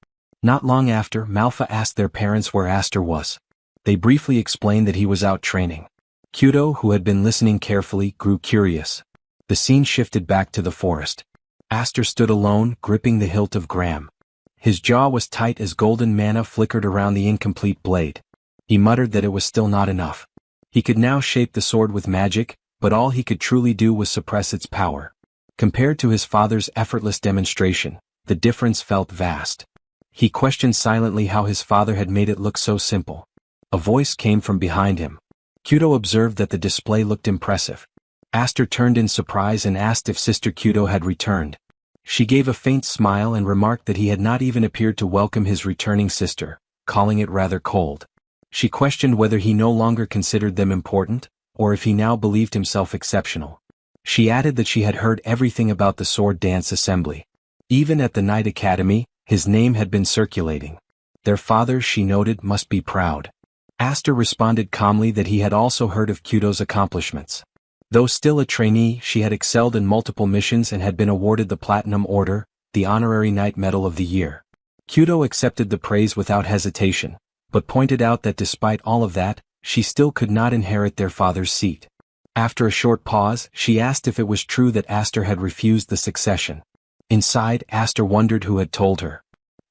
Not long after, Malfa asked their parents where Aster was. They briefly explained that he was out training. Kyudo, who had been listening carefully, grew curious. The scene shifted back to the forest. Aster stood alone, gripping the hilt of Graham. His jaw was tight as golden mana flickered around the incomplete blade. He muttered that it was still not enough. He could now shape the sword with magic, but all he could truly do was suppress its power. Compared to his father's effortless demonstration, the difference felt vast. He questioned silently how his father had made it look so simple. A voice came from behind him. Kyudo observed that the display looked impressive. Aster turned in surprise and asked if Sister Kyudo had returned. She gave a faint smile and remarked that he had not even appeared to welcome his returning sister, calling it rather cold. She questioned whether he no longer considered them important, or if he now believed himself exceptional. She added that she had heard everything about the sword dance assembly. Even at the Night Academy, his name had been circulating. Their father, she noted, must be proud. Aster responded calmly that he had also heard of Kyudo's accomplishments. Though still a trainee, she had excelled in multiple missions and had been awarded the Platinum Order, the honorary Knight Medal of the Year. Kyudo accepted the praise without hesitation, but pointed out that despite all of that, she still could not inherit their father's seat. After a short pause, she asked if it was true that Aster had refused the succession. Inside, Aster wondered who had told her.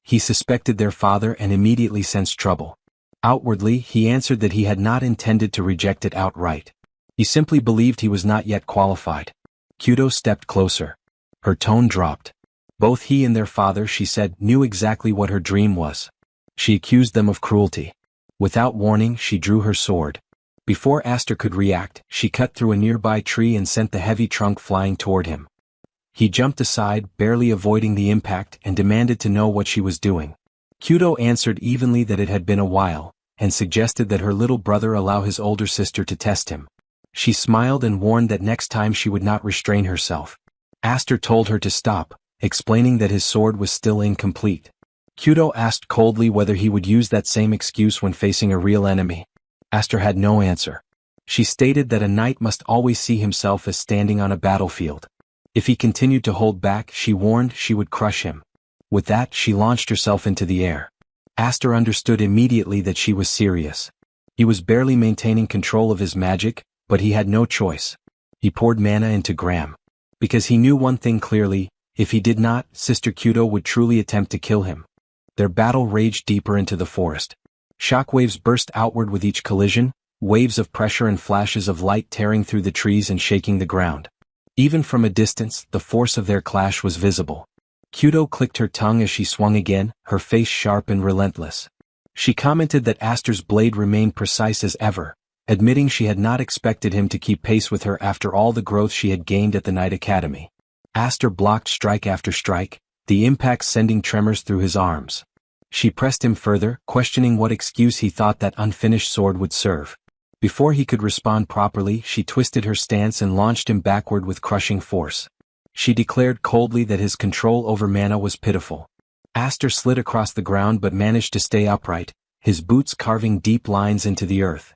He suspected their father and immediately sensed trouble. Outwardly, he answered that he had not intended to reject it outright. He simply believed he was not yet qualified. Kyudo stepped closer. Her tone dropped. Both he and their father, she said, knew exactly what her dream was. She accused them of cruelty. Without warning, she drew her sword. Before Aster could react, she cut through a nearby tree and sent the heavy trunk flying toward him. He jumped aside, barely avoiding the impact, and demanded to know what she was doing. Kyudo answered evenly that it had been a while, and suggested that her little brother allow his older sister to test him. She smiled and warned that next time she would not restrain herself. Aster told her to stop, explaining that his sword was still incomplete. Kyudo asked coldly whether he would use that same excuse when facing a real enemy. Aster had no answer. She stated that a knight must always see himself as standing on a battlefield. If he continued to hold back, she warned, she would crush him. With that, she launched herself into the air. Aster understood immediately that she was serious. He was barely maintaining control of his magic, but he had no choice. He poured mana into Graham. Because he knew one thing clearly, if he did not, Sister Kyudo would truly attempt to kill him. Their battle raged deeper into the forest. Shockwaves burst outward with each collision, waves of pressure and flashes of light tearing through the trees and shaking the ground. Even from a distance, the force of their clash was visible. Kyudo clicked her tongue as she swung again, her face sharp and relentless. She commented that Aster's blade remained precise as ever, admitting she had not expected him to keep pace with her after all the growth she had gained at the Night Academy. Aster blocked strike after strike, the impact sending tremors through his arms. She pressed him further, questioning what excuse he thought that unfinished sword would serve. Before he could respond properly, she twisted her stance and launched him backward with crushing force. She declared coldly that his control over mana was pitiful. Aster slid across the ground but managed to stay upright, his boots carving deep lines into the earth.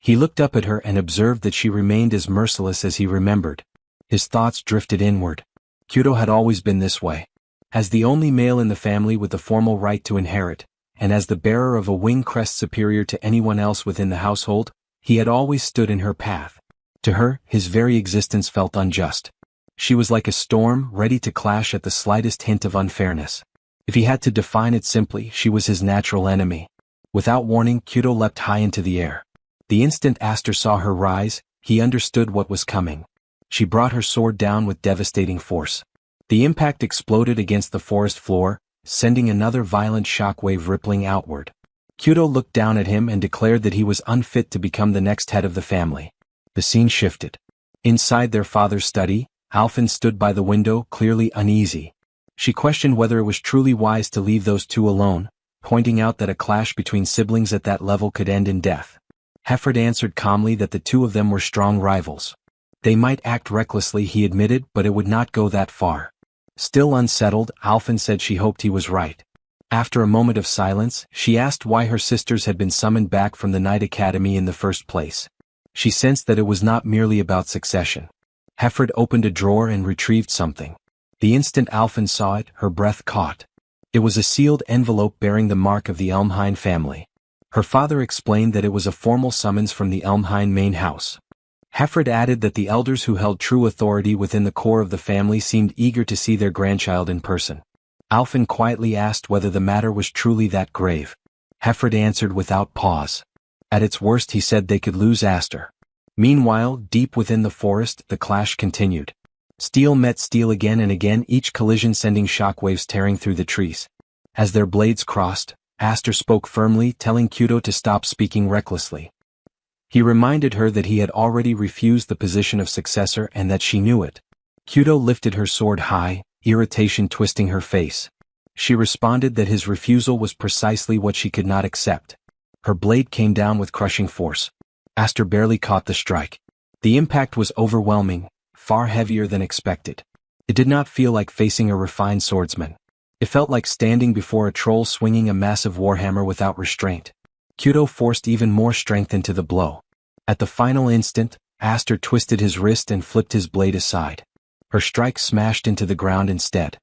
He looked up at her and observed that she remained as merciless as he remembered. His thoughts drifted inward. Kyudo had always been this way. As the only male in the family with the formal right to inherit, and as the bearer of a wing crest superior to anyone else within the household, he had always stood in her path. To her, his very existence felt unjust. She was like a storm, ready to clash at the slightest hint of unfairness. If he had to define it simply, she was his natural enemy. Without warning, Kyudo leapt high into the air. The instant Aster saw her rise, he understood what was coming. She brought her sword down with devastating force. The impact exploded against the forest floor, sending another violent shockwave rippling outward. Kyudo looked down at him and declared that he was unfit to become the next head of the family. The scene shifted. Inside their father's study, Alphen stood by the window, clearly uneasy. She questioned whether it was truly wise to leave those two alone, pointing out that a clash between siblings at that level could end in death. Hefford answered calmly that the two of them were strong rivals. They might act recklessly, he admitted, but it would not go that far. Still unsettled, Alphen said she hoped he was right. After a moment of silence, she asked why her sisters had been summoned back from the Night Academy in the first place. She sensed that it was not merely about succession. Hefford opened a drawer and retrieved something. The instant Alphen saw it, her breath caught. It was a sealed envelope bearing the mark of the Elmhine family. Her father explained that it was a formal summons from the Elmhine main house. Hefford added that the elders who held true authority within the core of the family seemed eager to see their grandchild in person. Alphen quietly asked whether the matter was truly that grave. Hefford answered without pause. At its worst, he said, they could lose Aster. Meanwhile, deep within the forest, the clash continued. Steel met steel again and again, each collision sending shockwaves tearing through the trees. As their blades crossed, Aster spoke firmly, telling Kudo to stop speaking recklessly. He reminded her that he had already refused the position of successor and that she knew it. Kudo lifted her sword high, irritation twisting her face. She responded that his refusal was precisely what she could not accept. Her blade came down with crushing force. Aster barely caught the strike. The impact was overwhelming, far heavier than expected. It did not feel like facing a refined swordsman. It felt like standing before a troll swinging a massive warhammer without restraint. Kudo forced even more strength into the blow. At the final instant, Aster twisted his wrist and flipped his blade aside. Her strike smashed into the ground instead.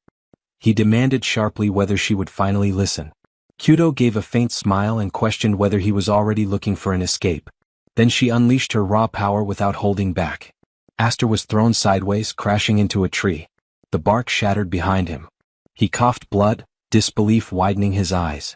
He demanded sharply whether she would finally listen. Kudo gave a faint smile and questioned whether he was already looking for an escape. Then she unleashed her raw power without holding back. Aster was thrown sideways, crashing into a tree. The bark shattered behind him. He coughed blood, disbelief widening his eyes.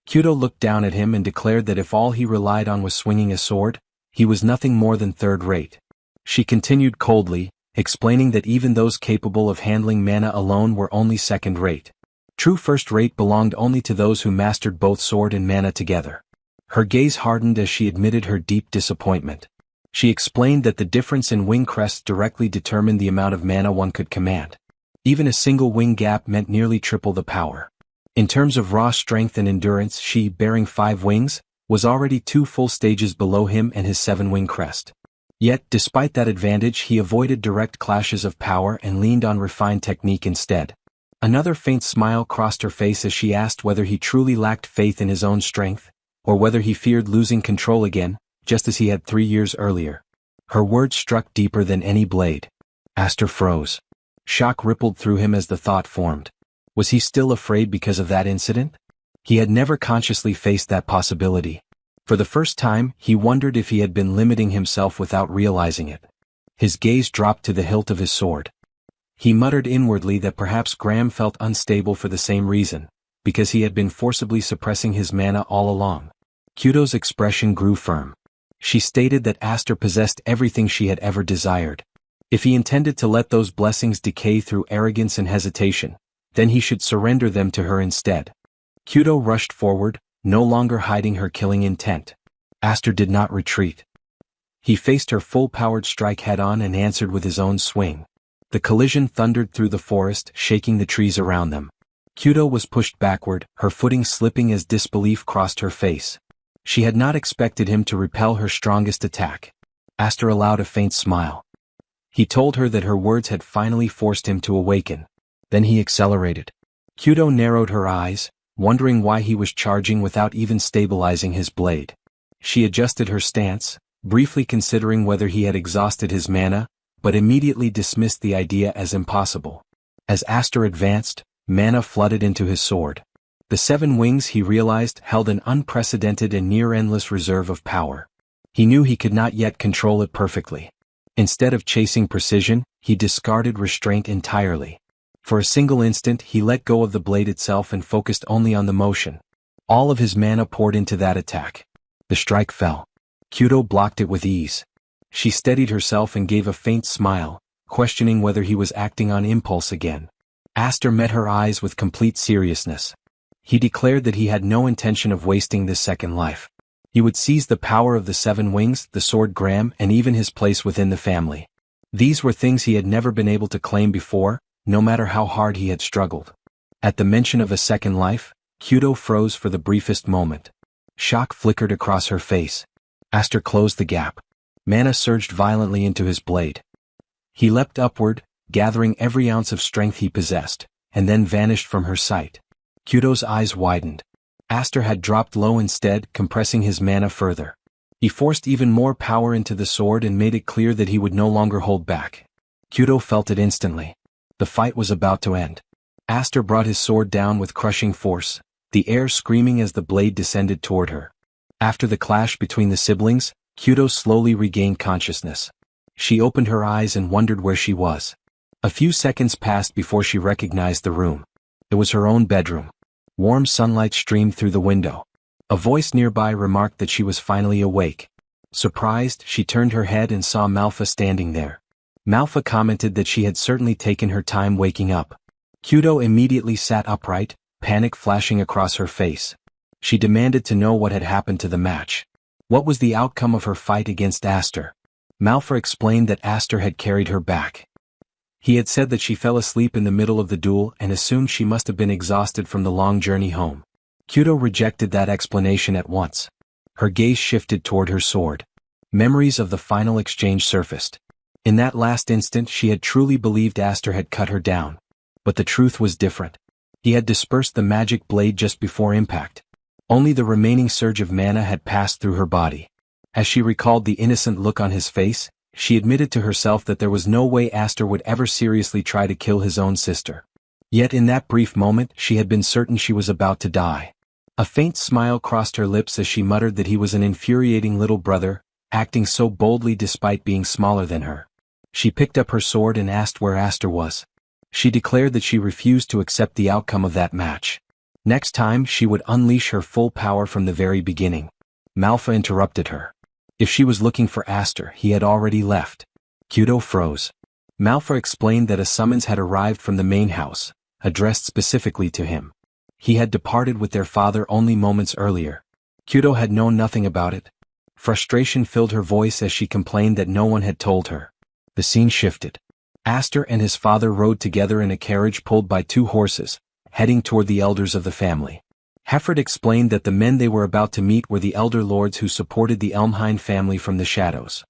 Kudo looked down at him and declared that if all he relied on was swinging a sword, he was nothing more than third-rate. She continued coldly, explaining that even those capable of handling mana alone were only second-rate. True first-rate belonged only to those who mastered both sword and mana together. Her gaze hardened as she admitted her deep disappointment. She explained that the difference in wing crests directly determined the amount of mana one could command. Even a single wing gap meant nearly triple the power. In terms of raw strength and endurance, she, bearing 5 wings, was already 2 full stages below him and his 7-wing crest. Yet, despite that advantage, he avoided direct clashes of power and leaned on refined technique instead. Another faint smile crossed her face as she asked whether he truly lacked faith in his own strength, or whether he feared losing control again, just as he had 3 years earlier. Her words struck deeper than any blade. Aster froze. Shock rippled through him as the thought formed. Was he still afraid because of that incident? He had never consciously faced that possibility. For the first time, he wondered if he had been limiting himself without realizing it. His gaze dropped to the hilt of his sword. He muttered inwardly that perhaps Graham felt unstable for the same reason, because he had been forcibly suppressing his mana all along. Kudo's expression grew firm. She stated that Aster possessed everything she had ever desired. If he intended to let those blessings decay through arrogance and hesitation, then he should surrender them to her instead. Kudo rushed forward, no longer hiding her killing intent. Aster did not retreat. He faced her full-powered strike head-on and answered with his own swing. The collision thundered through the forest, shaking the trees around them. Kudo was pushed backward, her footing slipping as disbelief crossed her face. She had not expected him to repel her strongest attack. Aster allowed a faint smile. He told her that her words had finally forced him to awaken. Then he accelerated. Kudo narrowed her eyes, wondering why he was charging without even stabilizing his blade. She adjusted her stance, briefly considering whether he had exhausted his mana, but immediately dismissed the idea as impossible. As Aster advanced, mana flooded into his sword. The 7 wings, he realized, held an unprecedented and near-endless reserve of power. He knew he could not yet control it perfectly. Instead of chasing precision, he discarded restraint entirely. For a single instant, he let go of the blade itself and focused only on the motion. All of his mana poured into that attack. The strike fell. Kudo blocked it with ease. She steadied herself and gave a faint smile, questioning whether he was acting on impulse again. Aster met her eyes with complete seriousness. He declared that he had no intention of wasting this second life. He would seize the power of the 7 wings, the sword Graham, and even his place within the family. These were things he had never been able to claim before, no matter how hard he had struggled. At the mention of a second life, Kyudo froze for the briefest moment. Shock flickered across her face. Aster closed the gap. Mana surged violently into his blade. He leapt upward, gathering every ounce of strength he possessed, and then vanished from her sight. Kyudo's eyes widened. Aster had dropped low instead, compressing his mana further. He forced even more power into the sword and made it clear that he would no longer hold back. Kyudo felt it instantly. The fight was about to end. Aster brought his sword down with crushing force, the air screaming as the blade descended toward her. After the clash between the siblings, Kyudo slowly regained consciousness. She opened her eyes and wondered where she was. A few seconds passed before she recognized the room. It was her own bedroom. Warm sunlight streamed through the window. A voice nearby remarked that she was finally awake. Surprised, she turned her head and saw Malfa standing there. Malfa commented that she had certainly taken her time waking up. Kyudo immediately sat upright, panic flashing across her face. She demanded to know what had happened to the match. What was the outcome of her fight against Aster? Malfa explained that Aster had carried her back. He had said that she fell asleep in the middle of the duel and assumed she must have been exhausted from the long journey home. Kyudo rejected that explanation at once. Her gaze shifted toward her sword. Memories of the final exchange surfaced. In that last instant she had truly believed Aster had cut her down. But the truth was different. He had dispersed the magic blade just before impact. Only the remaining surge of mana had passed through her body. As she recalled the innocent look on his face, she admitted to herself that there was no way Aster would ever seriously try to kill his own sister. Yet in that brief moment she had been certain she was about to die. A faint smile crossed her lips as she muttered that he was an infuriating little brother, acting so boldly despite being smaller than her. She picked up her sword and asked where Aster was. She declared that she refused to accept the outcome of that match. Next time she would unleash her full power from the very beginning. Malfa interrupted her. If she was looking for Aster, he had already left. Kyudo froze. Malfa explained that a summons had arrived from the main house, addressed specifically to him. He had departed with their father only moments earlier. Kyudo had known nothing about it. Frustration filled her voice as she complained that no one had told her. The scene shifted. Aster and his father rode together in a carriage pulled by 2 horses, heading toward the elders of the family. Hefford explained that the men they were about to meet were the elder lords who supported the Elmhind family from the shadows.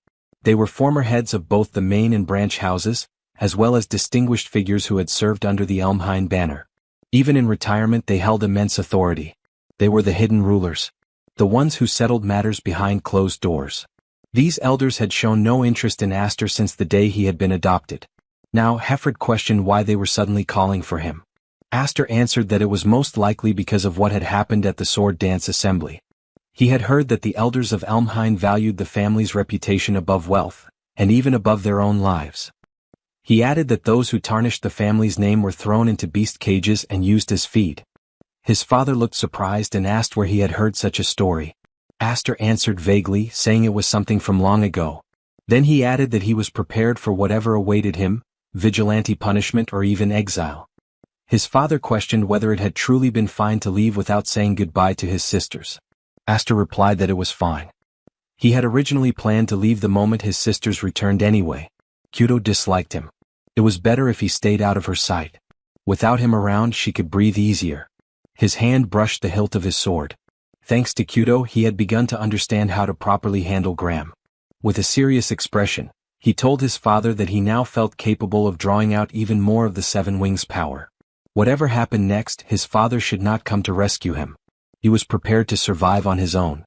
They were former heads of both the main and branch houses, as well as distinguished figures who had served under the Elmhind banner. Even in retirement they held immense authority. They were the hidden rulers. The ones who settled matters behind closed doors. These elders had shown no interest in Aster since the day he had been adopted. Now Hefford questioned why they were suddenly calling for him. Aster answered that it was most likely because of what had happened at the sword dance assembly. He had heard that the elders of Elmhind valued the family's reputation above wealth, and even above their own lives. He added that those who tarnished the family's name were thrown into beast cages and used as feed. His father looked surprised and asked where he had heard such a story. Aster answered vaguely, saying it was something from long ago. Then he added that he was prepared for whatever awaited him, vigilante punishment or even exile. His father questioned whether it had truly been fine to leave without saying goodbye to his sisters. Aster replied that it was fine. He had originally planned to leave the moment his sisters returned anyway. Kyudo disliked him. It was better if he stayed out of her sight. Without him around she could breathe easier. His hand brushed the hilt of his sword. Thanks to Kyudo he had begun to understand how to properly handle Graham. With a serious expression, he told his father that he now felt capable of drawing out even more of the Seven Wings' power. Whatever happened next, his father should not come to rescue him. He was prepared to survive on his own.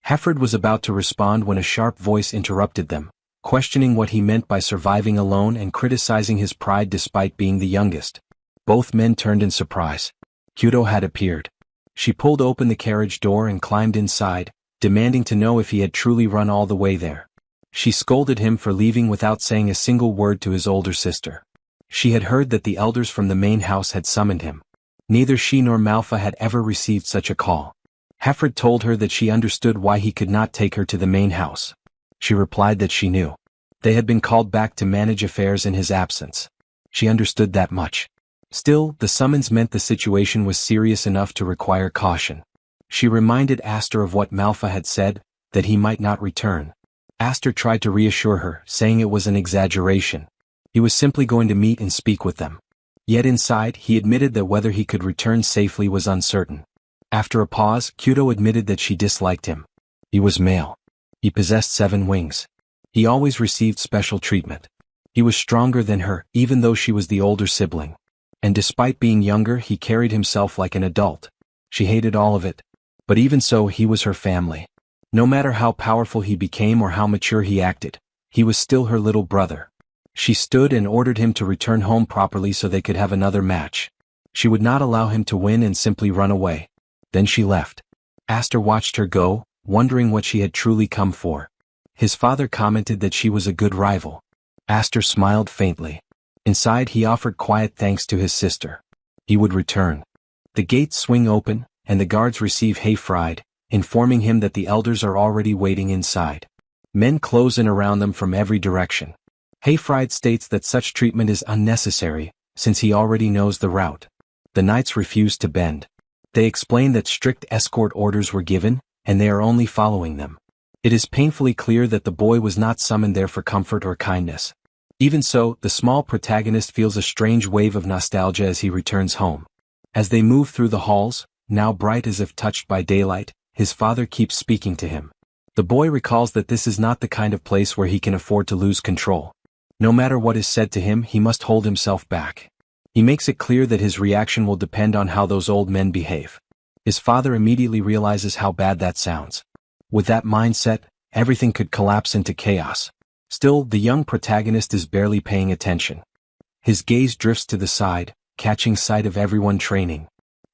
Hefford was about to respond when a sharp voice interrupted them, questioning what he meant by surviving alone and criticizing his pride despite being the youngest. Both men turned in surprise. Kyudo had appeared. She pulled open the carriage door and climbed inside, demanding to know if he had truly run all the way there. She scolded him for leaving without saying a single word to his older sister. She had heard that the elders from the main house had summoned him. Neither she nor Malfa had ever received such a call. Hefford told her that she understood why he could not take her to the main house. She replied that she knew. They had been called back to manage affairs in his absence. She understood that much. Still, the summons meant the situation was serious enough to require caution. She reminded Aster of what Malfa had said, that he might not return. Aster tried to reassure her, saying it was an exaggeration. He was simply going to meet and speak with them. Yet inside, he admitted that whether he could return safely was uncertain. After a pause, Kyudo admitted that she disliked him. He was male. He possessed 7 wings. He always received special treatment. He was stronger than her, even though she was the older sibling. And despite being younger, he carried himself like an adult. She hated all of it. But even so, he was her family. No matter how powerful he became or how mature he acted, he was still her little brother. She stood and ordered him to return home properly so they could have another match. She would not allow him to win and simply run away. Then she left. Aster watched her go, wondering what she had truly come for. His father commented that she was a good rival. Aster smiled faintly. Inside, he offered quiet thanks to his sister. He would return. The gates swing open, and the guards receive Hayfried, informing him that the elders are already waiting inside. Men close in around them from every direction. Hayfried states that such treatment is unnecessary, since he already knows the route. The knights refuse to bend. They explain that strict escort orders were given, and they are only following them. It is painfully clear that the boy was not summoned there for comfort or kindness. Even so, the small protagonist feels a strange wave of nostalgia as he returns home. As they move through the halls, now bright as if touched by daylight, his father keeps speaking to him. The boy recalls that this is not the kind of place where he can afford to lose control. No matter what is said to him, he must hold himself back. He makes it clear that his reaction will depend on how those old men behave. His father immediately realizes how bad that sounds. With that mindset, everything could collapse into chaos. Still, the young protagonist is barely paying attention. His gaze drifts to the side, catching sight of everyone training.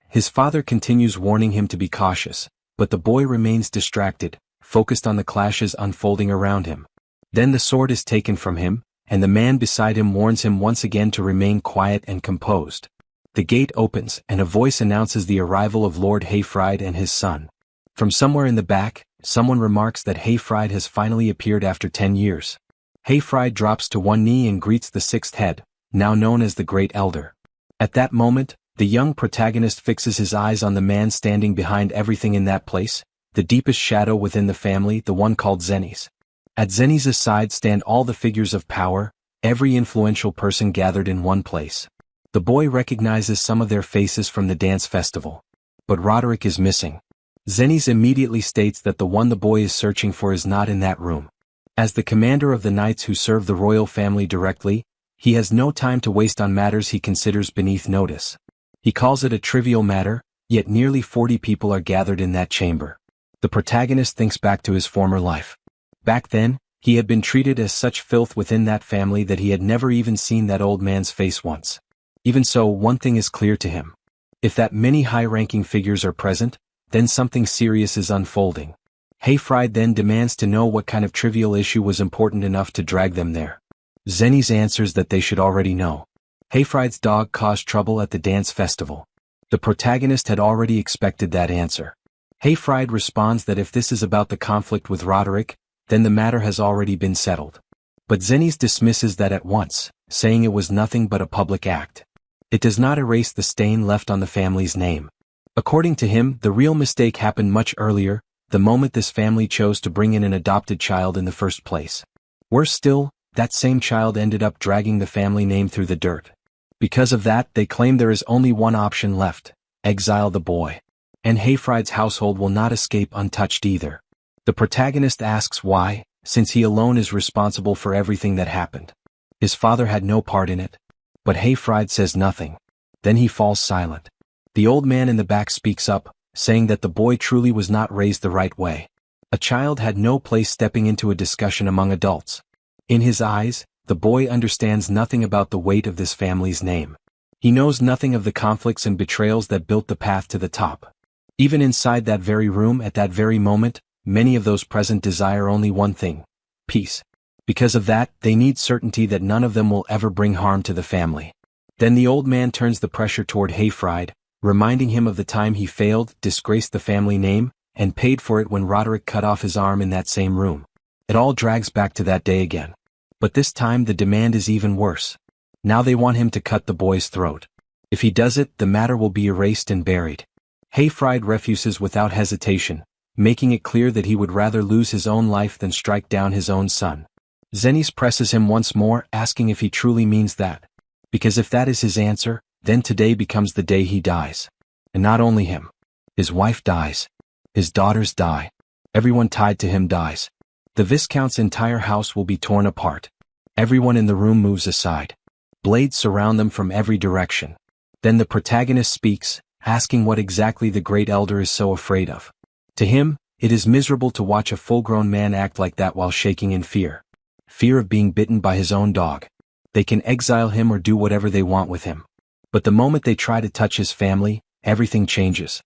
His father continues warning him to be cautious, but the boy remains distracted, focused on the clashes unfolding around him. Then the sword is taken from him, and the man beside him warns him once again to remain quiet and composed. The gate opens, and a voice announces the arrival of Lord Hayfried and his son. From somewhere in the back, someone remarks that Hayfried has finally appeared after 10 years. Hayfried drops to one knee and greets the 6th head, now known as the Great Elder. At that moment, the young protagonist fixes his eyes on the man standing behind everything in that place, the deepest shadow within the family, the one called Zenny's. At Zenny's side stand all the figures of power, every influential person gathered in one place. The boy recognizes some of their faces from the dance festival. But Roderick is missing. Zenny's immediately states that the one the boy is searching for is not in that room. As the commander of the knights who serve the royal family directly, he has no time to waste on matters he considers beneath notice. He calls it a trivial matter, yet nearly 40 people are gathered in that chamber. The protagonist thinks back to his former life. Back then, he had been treated as such filth within that family that he had never even seen that old man's face once. Even so, one thing is clear to him. If that many high-ranking figures are present, then something serious is unfolding. Hayfried then demands to know what kind of trivial issue was important enough to drag them there. Zenny's answers that they should already know. Hayfried's dog caused trouble at the dance festival. The protagonist had already expected that answer. Hayfried responds that if this is about the conflict with Roderick, then the matter has already been settled. But Zenny's dismisses that at once, saying it was nothing but a public act. It does not erase the stain left on the family's name. According to him, the real mistake happened much earlier, the moment this family chose to bring in an adopted child in the first place. Worse still, that same child ended up dragging the family name through the dirt. Because of that, they claim there is only one option left: exile the boy. And Hayfried's household will not escape untouched either. The protagonist asks why, since he alone is responsible for everything that happened. His father had no part in it. But Hayfried says nothing. Then he falls silent. The old man in the back speaks up, saying that the boy truly was not raised the right way. A child had no place stepping into a discussion among adults. In his eyes, the boy understands nothing about the weight of this family's name. He knows nothing of the conflicts and betrayals that built the path to the top. Even inside that very room at that very moment, many of those present desire only one thing: peace. Because of that, they need certainty that none of them will ever bring harm to the family. Then the old man turns the pressure toward Hayfried, reminding him of the time he failed, disgraced the family name, and paid for it when Roderick cut off his arm in that same room. It all drags back to that day again. But this time the demand is even worse. Now they want him to cut the boy's throat. If he does it, the matter will be erased and buried. Hayfried refuses without hesitation, making it clear that he would rather lose his own life than strike down his own son. Zenny's presses him once more, asking if he truly means that. Because if that is his answer, then today becomes the day he dies. And not only him. His wife dies. His daughters die. Everyone tied to him dies. The Viscount's entire house will be torn apart. Everyone in the room moves aside. Blades surround them from every direction. Then the protagonist speaks, asking what exactly the great elder is so afraid of. To him, it is miserable to watch a full-grown man act like that while shaking in fear. Fear of being bitten by his own dog. They can exile him or do whatever they want with him. But the moment they try to touch his family, everything changes.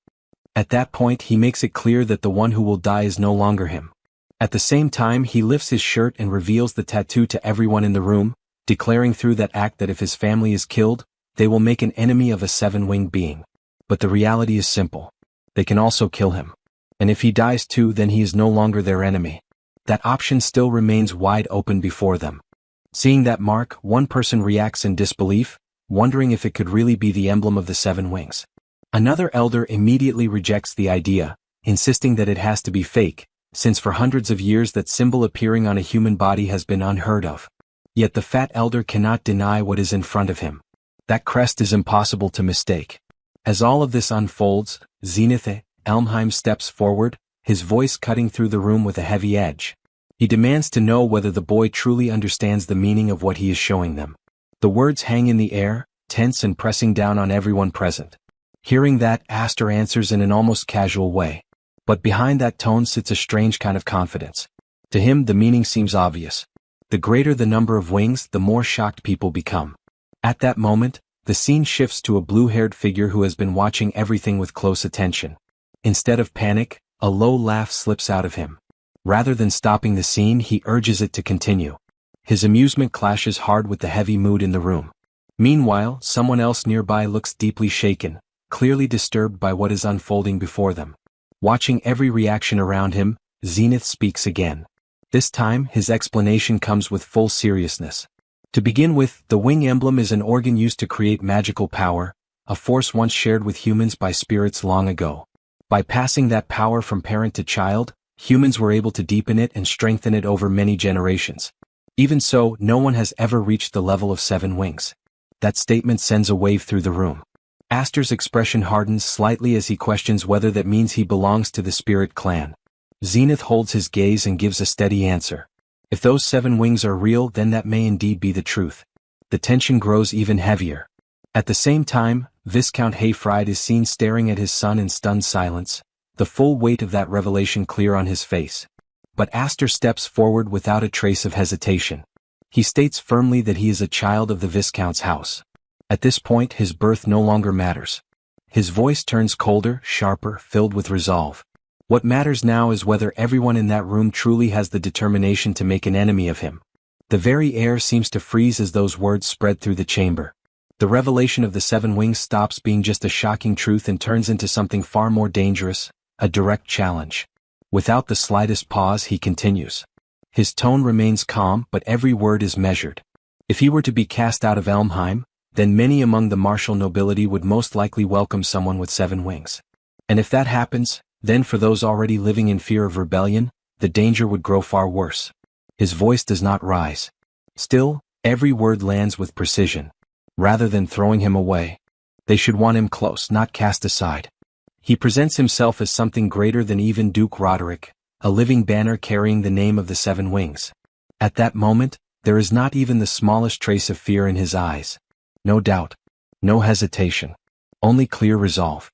At that point he makes it clear that the one who will die is no longer him. At the same time he lifts his shirt and reveals the tattoo to everyone in the room, declaring through that act that if his family is killed, they will make an enemy of a seven-winged being. But the reality is simple. They can also kill him. And if he dies too, then he is no longer their enemy. That option still remains wide open before them. Seeing that mark, one person reacts in disbelief, wondering if it could really be the emblem of the seven wings. Another elder immediately rejects the idea, insisting that it has to be fake, since for hundreds of years that symbol appearing on a human body has been unheard of. Yet the fat elder cannot deny what is in front of him. That crest is impossible to mistake. As all of this unfolds, Zenith Elmheim steps forward, his voice cutting through the room with a heavy edge. He demands to know whether the boy truly understands the meaning of what he is showing them. The words hang in the air, tense and pressing down on everyone present. Hearing that, Aster answers in an almost casual way. But behind that tone sits a strange kind of confidence. To him the meaning seems obvious. The greater the number of wings, the more shocked people become. At that moment, the scene shifts to a blue-haired figure who has been watching everything with close attention. Instead of panic, a low laugh slips out of him. Rather than stopping the scene, he urges it to continue. His amusement clashes hard with the heavy mood in the room. Meanwhile, someone else nearby looks deeply shaken, clearly disturbed by what is unfolding before them. Watching every reaction around him, Zenith speaks again. This time, his explanation comes with full seriousness. To begin with, the wing emblem is an organ used to create magical power, a force once shared with humans by spirits long ago. By passing that power from parent to child, humans were able to deepen it and strengthen it over many generations. Even so, no one has ever reached the level of seven wings. That statement sends a wave through the room. Aster's expression hardens slightly as he questions whether that means he belongs to the spirit clan. Zenith holds his gaze and gives a steady answer. If those seven wings are real, then that may indeed be the truth. The tension grows even heavier. At the same time, Viscount Hayfried is seen staring at his son in stunned silence, the full weight of that revelation clear on his face. But Aster steps forward without a trace of hesitation. He states firmly that he is a child of the Viscount's house. At this point his birth no longer matters. His voice turns colder, sharper, filled with resolve. What matters now is whether everyone in that room truly has the determination to make an enemy of him. The very air seems to freeze as those words spread through the chamber. The revelation of the seven wings stops being just a shocking truth and turns into something far more dangerous, a direct challenge. Without the slightest pause he continues. His tone remains calm, but every word is measured. If he were to be cast out of Elmheim, then many among the martial nobility would most likely welcome someone with seven wings. And if that happens, then for those already living in fear of rebellion, the danger would grow far worse. His voice does not rise. Still, every word lands with precision. Rather than throwing him away, they should want him close, not cast aside. He presents himself as something greater than even Duke Roderick, a living banner carrying the name of the seven wings. At that moment, there is not even the smallest trace of fear in his eyes. No doubt. No hesitation. Only clear resolve.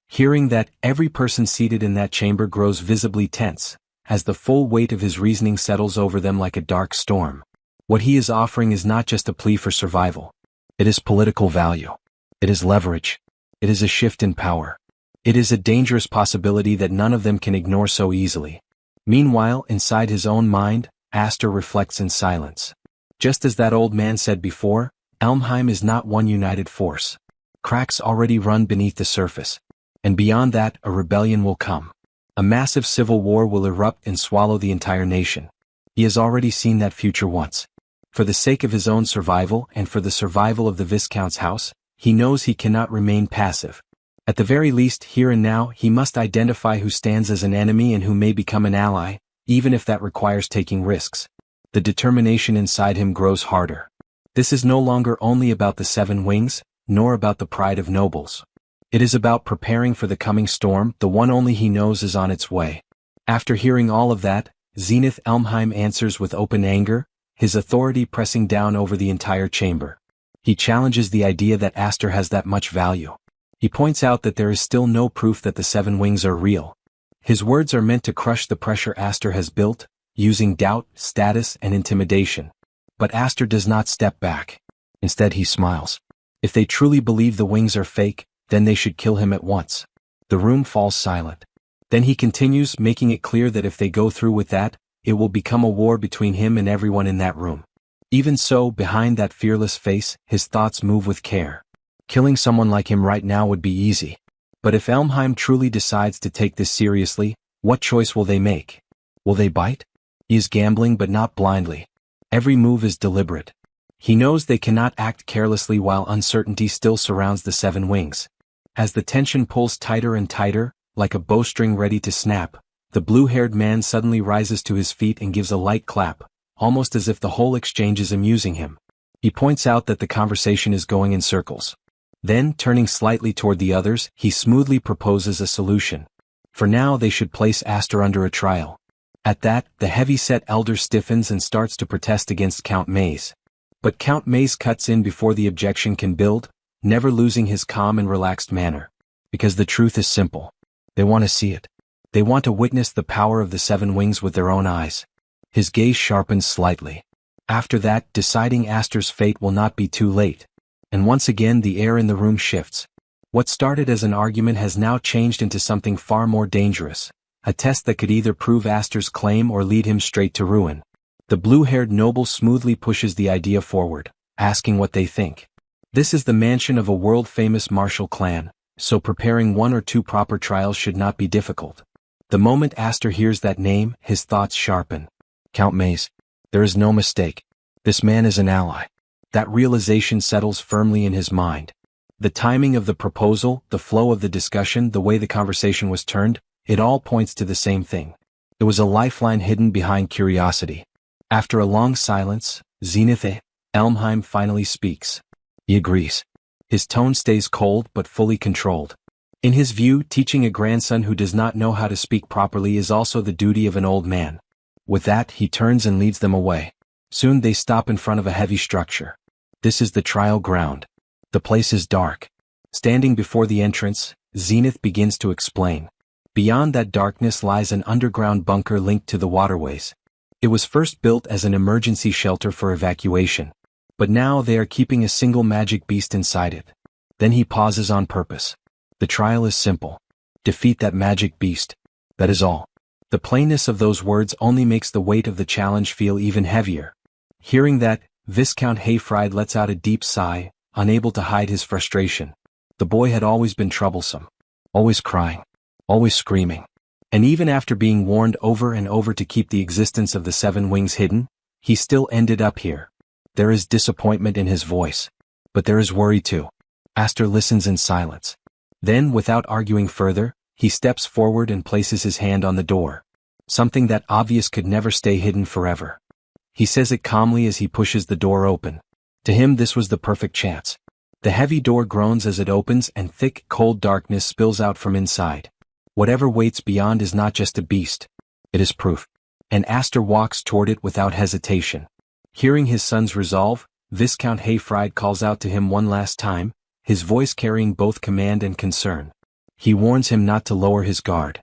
Hearing that, every person seated in that chamber grows visibly tense, as the full weight of his reasoning settles over them like a dark storm. What he is offering is not just a plea for survival. It is political value. It is leverage. It is a shift in power. It is a dangerous possibility that none of them can ignore so easily. Meanwhile, inside his own mind, Aster reflects in silence. Just as that old man said before, Elmheim is not one united force. Cracks already run beneath the surface. And beyond that, a rebellion will come. A massive civil war will erupt and swallow the entire nation. He has already seen that future once. For the sake of his own survival and for the survival of the Viscount's house, he knows he cannot remain passive. At the very least, here and now, he must identify who stands as an enemy and who may become an ally, even if that requires taking risks. The determination inside him grows harder. This is no longer only about the 7 wings, nor about the pride of nobles. It is about preparing for the coming storm, the one only he knows is on its way. After hearing all of that, Zenith Elmheim answers with open anger, his authority pressing down over the entire chamber. He challenges the idea that Aster has that much value. He points out that there is still no proof that the 7 wings are real. His words are meant to crush the pressure Aster has built, using doubt, status, and intimidation. But Aster does not step back. Instead he smiles. If they truly believe the wings are fake, then they should kill him at once. The room falls silent. Then he continues, making it clear that if they go through with that, it will become a war between him and everyone in that room. Even so, behind that fearless face, his thoughts move with care. Killing someone like him right now would be easy. But if Elmheim truly decides to take this seriously, what choice will they make? Will they bite? He is gambling, but not blindly. Every move is deliberate. He knows they cannot act carelessly while uncertainty still surrounds the 7 wings. As the tension pulls tighter and tighter, like a bowstring ready to snap, the blue-haired man suddenly rises to his feet and gives a light clap, almost as if the whole exchange is amusing him. He points out that the conversation is going in circles. Then, turning slightly toward the others, he smoothly proposes a solution. For now they should place Aster under a trial. At that, the heavy-set elder stiffens and starts to protest against Count Maze. But Count Maze cuts in before the objection can build, never losing his calm and relaxed manner. Because the truth is simple. They want to see it. They want to witness the power of the 7 wings with their own eyes. His gaze sharpens slightly. After that, deciding Aster's fate will not be too late. And once again the air in the room shifts. What started as an argument has now changed into something far more dangerous. A test that could either prove Aster's claim or lead him straight to ruin. The blue-haired noble smoothly pushes the idea forward, asking what they think. This is the mansion of a world-famous martial clan, so preparing 1 or 2 proper trials should not be difficult. The moment Aster hears that name, his thoughts sharpen. Count Maze. There is no mistake. This man is an ally. That realization settles firmly in his mind. The timing of the proposal, the flow of the discussion, the way the conversation was turned, it all points to the same thing. It was a lifeline hidden behind curiosity. After a long silence, Zenith Elmheim finally speaks. He agrees. His tone stays cold but fully controlled. In his view, teaching a grandson who does not know how to speak properly is also the duty of an old man. With that, he turns and leads them away. Soon they stop in front of a heavy structure. This is the trial ground. The place is dark. Standing before the entrance, Zenith begins to explain. Beyond that darkness lies an underground bunker linked to the waterways. It was first built as an emergency shelter for evacuation. But now they are keeping a single magic beast inside it. Then he pauses on purpose. The trial is simple. Defeat that magic beast. That is all. The plainness of those words only makes the weight of the challenge feel even heavier. Hearing that, Viscount Hayfried lets out a deep sigh, unable to hide his frustration. The boy had always been troublesome. Always crying. Always screaming. And even after being warned over and over to keep the existence of the 7 wings hidden, he still ended up here. There is disappointment in his voice. But there is worry too. Aster listens in silence. Then, without arguing further, he steps forward and places his hand on the door. Something that obvious could never stay hidden forever. He says it calmly as he pushes the door open. To him this was the perfect chance. The heavy door groans as it opens and thick, cold darkness spills out from inside. Whatever waits beyond is not just a beast. It is proof. And Aster walks toward it without hesitation. Hearing his son's resolve, Viscount Hayfried calls out to him one last time, his voice carrying both command and concern. He warns him not to lower his guard.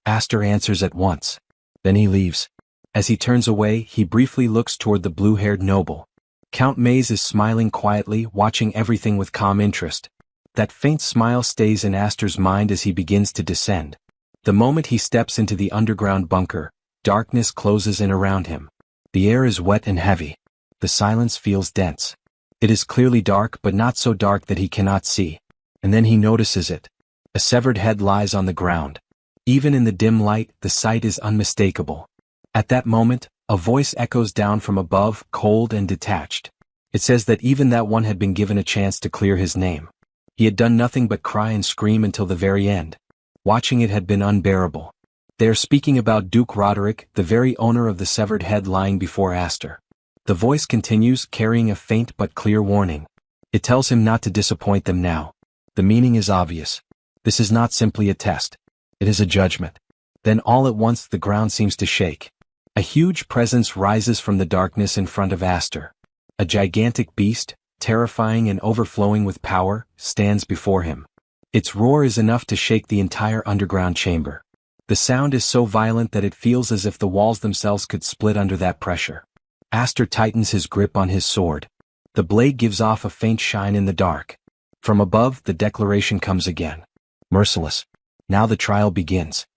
Aster answers at once. Then he leaves. As he turns away, he briefly looks toward the blue-haired noble. Count Maze is smiling quietly, watching everything with calm interest. That faint smile stays in Aster's mind as he begins to descend. The moment he steps into the underground bunker, darkness closes in around him. The air is wet and heavy. The silence feels dense. It is clearly dark, but not so dark that he cannot see. And then he notices it. A severed head lies on the ground. Even in the dim light, the sight is unmistakable. At that moment, a voice echoes down from above, cold and detached. It says that even that one had been given a chance to clear his name. He had done nothing but cry and scream until the very end. Watching it had been unbearable. They are speaking about Duke Roderick, the very owner of the severed head lying before Aster. The voice continues, carrying a faint but clear warning. It tells him not to disappoint them now. The meaning is obvious. This is not simply a test. It is a judgment. Then all at once the ground seems to shake. A huge presence rises from the darkness in front of Aster. A gigantic beast, terrifying and overflowing with power, stands before him. Its roar is enough to shake the entire underground chamber. The sound is so violent that it feels as if the walls themselves could split under that pressure. Aster tightens his grip on his sword. The blade gives off a faint shine in the dark. From above, the declaration comes again. Merciless. Now the trial begins.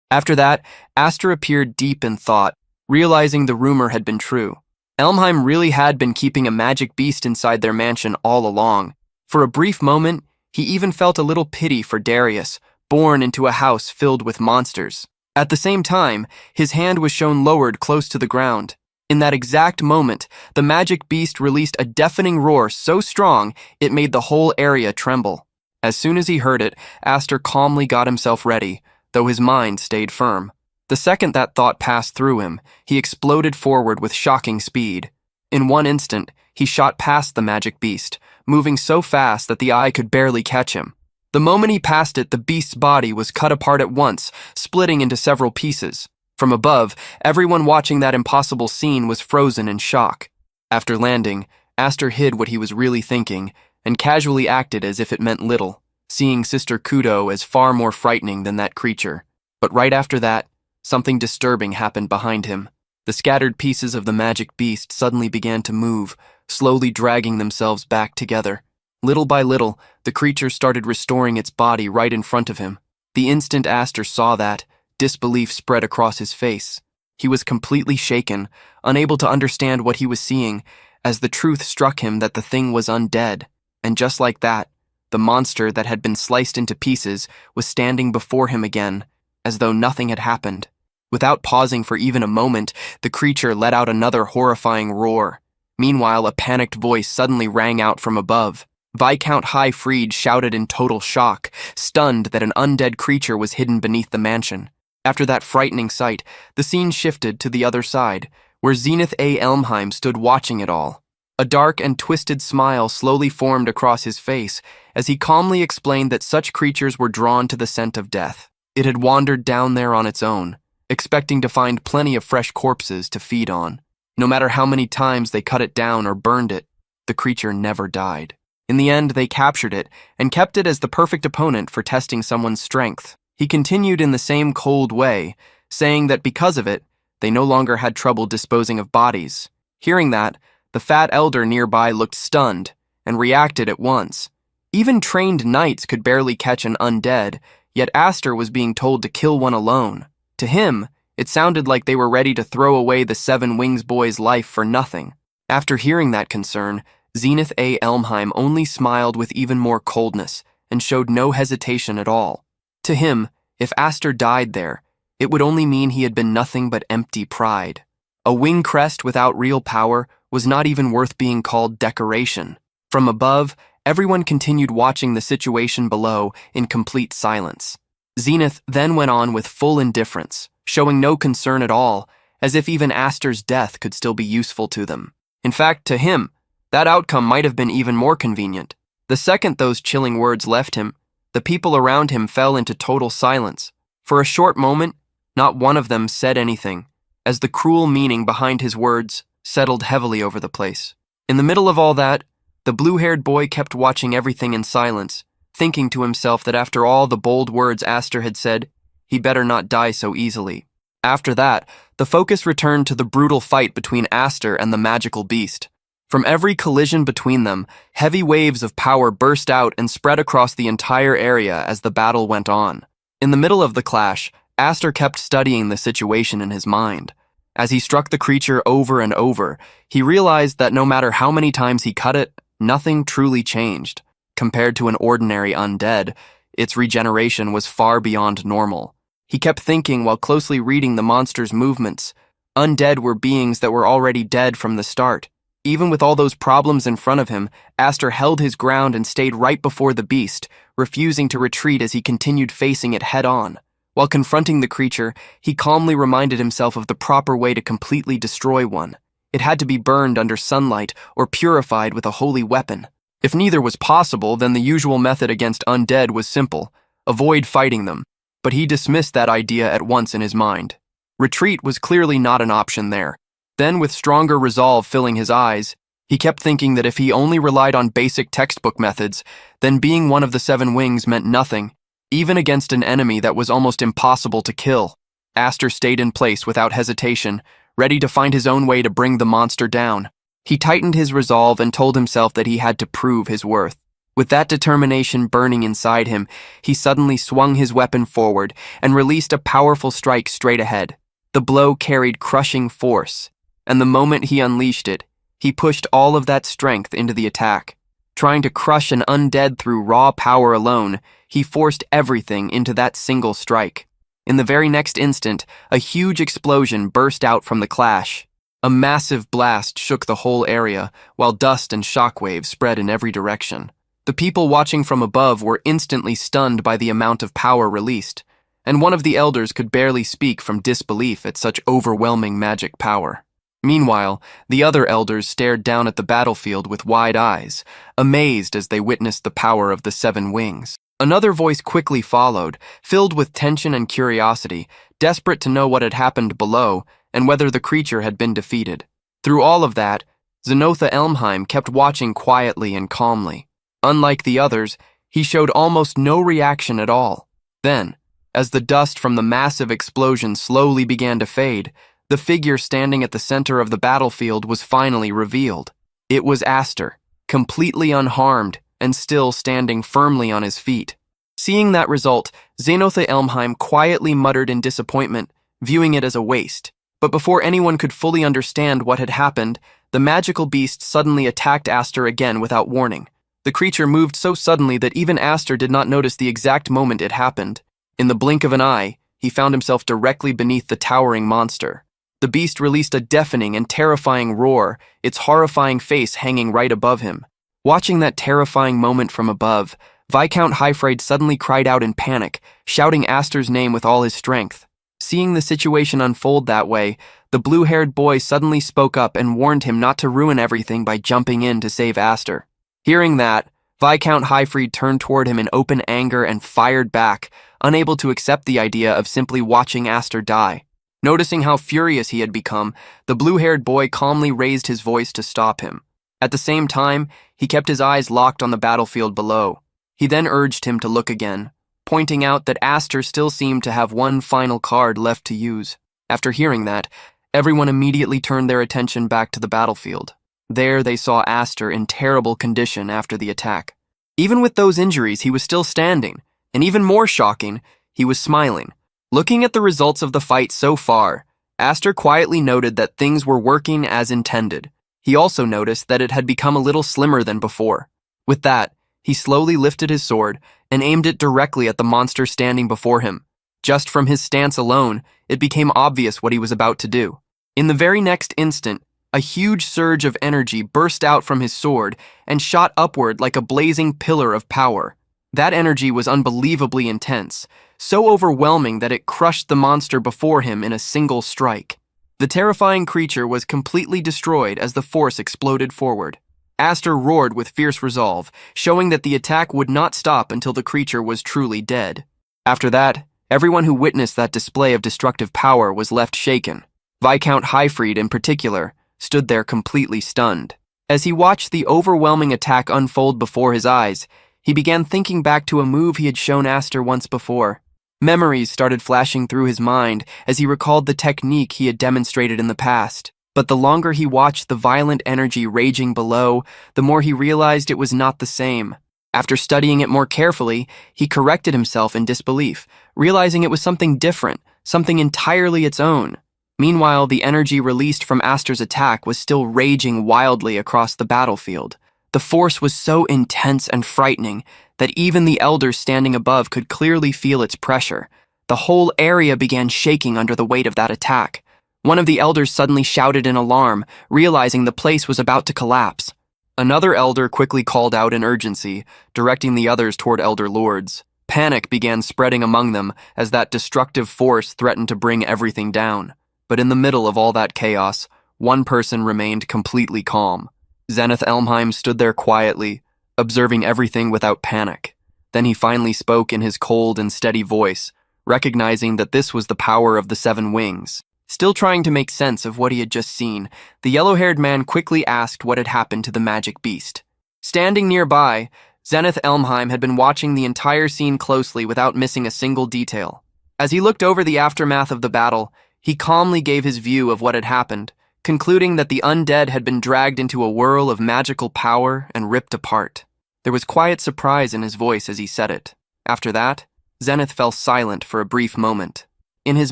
After that, Aster appeared deep in thought, realizing the rumor had been true. Elmheim really had been keeping a magic beast inside their mansion all along. For a brief moment, he even felt a little pity for Darius, born into a house filled with monsters. At the same time, his hand was shown lowered close to the ground. In that exact moment, the magic beast released a deafening roar so strong it made the whole area tremble. As soon as he heard it, Aster calmly got himself ready, though his mind stayed firm. The second that thought passed through him, he exploded forward with shocking speed. In one instant, he shot past the magic beast, moving so fast that the eye could barely catch him. The moment he passed it, the beast's body was cut apart at once, splitting into several pieces. From above, everyone watching that impossible scene was frozen in shock. After landing, Aster hid what he was really thinking, and casually acted as if it meant little, seeing Sister Kudo as far more frightening than that creature. But right after that, something disturbing happened behind him. The scattered pieces of the magic beast suddenly began to move, slowly dragging themselves back together. Little by little, the creature started restoring its body right in front of him. The instant Aster saw that, disbelief spread across his face. He was completely shaken, unable to understand what he was seeing, as the truth struck him that the thing was undead. And just like that, the monster that had been sliced into pieces was standing before him again, as though nothing had happened. Without pausing for even a moment, the creature let out another horrifying roar. Meanwhile, a panicked voice suddenly rang out from above. Viscount Highfried shouted in total shock, stunned that an undead creature was hidden beneath the mansion. After that frightening sight, the scene shifted to the other side, where Zenith A. Elmheim stood watching it all. A dark and twisted smile slowly formed across his face as he calmly explained that such creatures were drawn to the scent of death. It had wandered down there on its own, expecting to find plenty of fresh corpses to feed on. No matter how many times they cut it down or burned it, the creature never died. In the end, they captured it and kept it as the perfect opponent for testing someone's strength. He continued in the same cold way, saying that because of it, they no longer had trouble disposing of bodies. Hearing that, the fat elder nearby looked stunned and reacted at once. Even trained knights could barely catch an undead, yet Aster was being told to kill one alone. To him, it sounded like they were ready to throw away the Seven Wings boy's life for nothing. After hearing that concern, Zenith A. Elmheim only smiled with even more coldness and showed no hesitation at all. To him, if Aster died there, it would only mean he had been nothing but empty pride. A wing crest without real power was not even worth being called decoration. From above, everyone continued watching the situation below in complete silence. Zenith then went on with full indifference, showing no concern at all, as if even Aster's death could still be useful to them. In fact, to him, that outcome might have been even more convenient. The second those chilling words left him, the people around him fell into total silence. For a short moment, not one of them said anything, as the cruel meaning behind his words settled heavily over the place. In the middle of all that, the blue-haired boy kept watching everything in silence, thinking to himself that after all the bold words Aster had said, he better not die so easily. After that, the focus returned to the brutal fight between Aster and the magical beast. From every collision between them, heavy waves of power burst out and spread across the entire area as the battle went on. In the middle of the clash, Aster kept studying the situation in his mind. As he struck the creature over and over, he realized that no matter how many times he cut it, nothing truly changed. Compared to an ordinary undead, its regeneration was far beyond normal. He kept thinking while closely reading the monster's movements. Undead were beings that were already dead from the start. Even with all those problems in front of him, Aster held his ground and stayed right before the beast, refusing to retreat as he continued facing it head-on. While confronting the creature, he calmly reminded himself of the proper way to completely destroy one. It had to be burned under sunlight or purified with a holy weapon. If neither was possible, then the usual method against undead was simple: avoid fighting them. But he dismissed that idea at once in his mind. Retreat was clearly not an option there. Then, with stronger resolve filling his eyes, he kept thinking that if he only relied on basic textbook methods, then being one of the seven wings meant nothing, even against an enemy that was almost impossible to kill. Aster stayed in place without hesitation, ready to find his own way to bring the monster down. He tightened his resolve and told himself that he had to prove his worth. With that determination burning inside him, he suddenly swung his weapon forward and released a powerful strike straight ahead. The blow carried crushing force, and the moment he unleashed it, he pushed all of that strength into the attack. Trying to crush an undead through raw power alone, he forced everything into that single strike. In the very next instant, a huge explosion burst out from the clash. A massive blast shook the whole area, while dust and shockwaves spread in every direction. The people watching from above were instantly stunned by the amount of power released, and one of the elders could barely speak from disbelief at such overwhelming magic power. Meanwhile, the other elders stared down at the battlefield with wide eyes, amazed as they witnessed the power of the seven wings. Another voice quickly followed, filled with tension and curiosity, desperate to know what had happened below and whether the creature had been defeated. Through all of that, Zenotha Elmheim kept watching quietly and calmly. Unlike the others, he showed almost no reaction at all. Then, as the dust from the massive explosion slowly began to fade, the figure standing at the center of the battlefield was finally revealed. It was Aster, completely unharmed and still standing firmly on his feet. Seeing that result, Zenotha Elmheim quietly muttered in disappointment, viewing it as a waste. But before anyone could fully understand what had happened, the magical beast suddenly attacked Aster again without warning. The creature moved so suddenly that even Aster did not notice the exact moment it happened. In the blink of an eye, he found himself directly beneath the towering monster. The beast released a deafening and terrifying roar, its horrifying face hanging right above him. Watching that terrifying moment from above, Viscount Hyfried suddenly cried out in panic, shouting Aster's name with all his strength. Seeing the situation unfold that way, the blue-haired boy suddenly spoke up and warned him not to ruin everything by jumping in to save Aster. Hearing that, Viscount Hyfried turned toward him in open anger and fired back, unable to accept the idea of simply watching Aster die. Noticing how furious he had become, the blue-haired boy calmly raised his voice to stop him. At the same time, he kept his eyes locked on the battlefield below. He then urged him to look again, pointing out that Aster still seemed to have one final card left to use. After hearing that, everyone immediately turned their attention back to the battlefield. There they saw Aster in terrible condition after the attack. Even with those injuries, he was still standing, and even more shocking, he was smiling. Looking at the results of the fight so far, Aster quietly noted that things were working as intended. He also noticed that it had become a little slimmer than before. With that, he slowly lifted his sword and aimed it directly at the monster standing before him. Just from his stance alone, it became obvious what he was about to do. In the very next instant, a huge surge of energy burst out from his sword and shot upward like a blazing pillar of power. That energy was unbelievably intense, so overwhelming that it crushed the monster before him in a single strike. The terrifying creature was completely destroyed as the force exploded forward. Aster roared with fierce resolve, showing that the attack would not stop until the creature was truly dead. After that, everyone who witnessed that display of destructive power was left shaken. Viscount Hyfried, in particular, stood there completely stunned. As he watched the overwhelming attack unfold before his eyes, he began thinking back to a move he had shown Aster once before. Memories started flashing through his mind as he recalled the technique he had demonstrated in the past. But the longer he watched the violent energy raging below, the more he realized it was not the same. After studying it more carefully, he corrected himself in disbelief, realizing it was something different, something entirely its own. Meanwhile, the energy released from Aster's attack was still raging wildly across the battlefield. The force was so intense and frightening that even the elders standing above could clearly feel its pressure. The whole area began shaking under the weight of that attack. One of the elders suddenly shouted in alarm, realizing the place was about to collapse. Another elder quickly called out in urgency, directing the others toward Elder Lords. Panic began spreading among them as that destructive force threatened to bring everything down. But in the middle of all that chaos, one person remained completely calm. Zenith Elmheim stood there quietly, observing everything without panic. Then he finally spoke in his cold and steady voice, recognizing that this was the power of the seven wings. Still trying to make sense of what he had just seen, the yellow-haired man quickly asked what had happened to the magic beast. Standing nearby, Zenith Elmheim had been watching the entire scene closely without missing a single detail. As he looked over the aftermath of the battle, he calmly gave his view of what had happened, concluding that the undead had been dragged into a whirl of magical power and ripped apart. There was quiet surprise in his voice as he said it. After that, Zenith fell silent for a brief moment. In his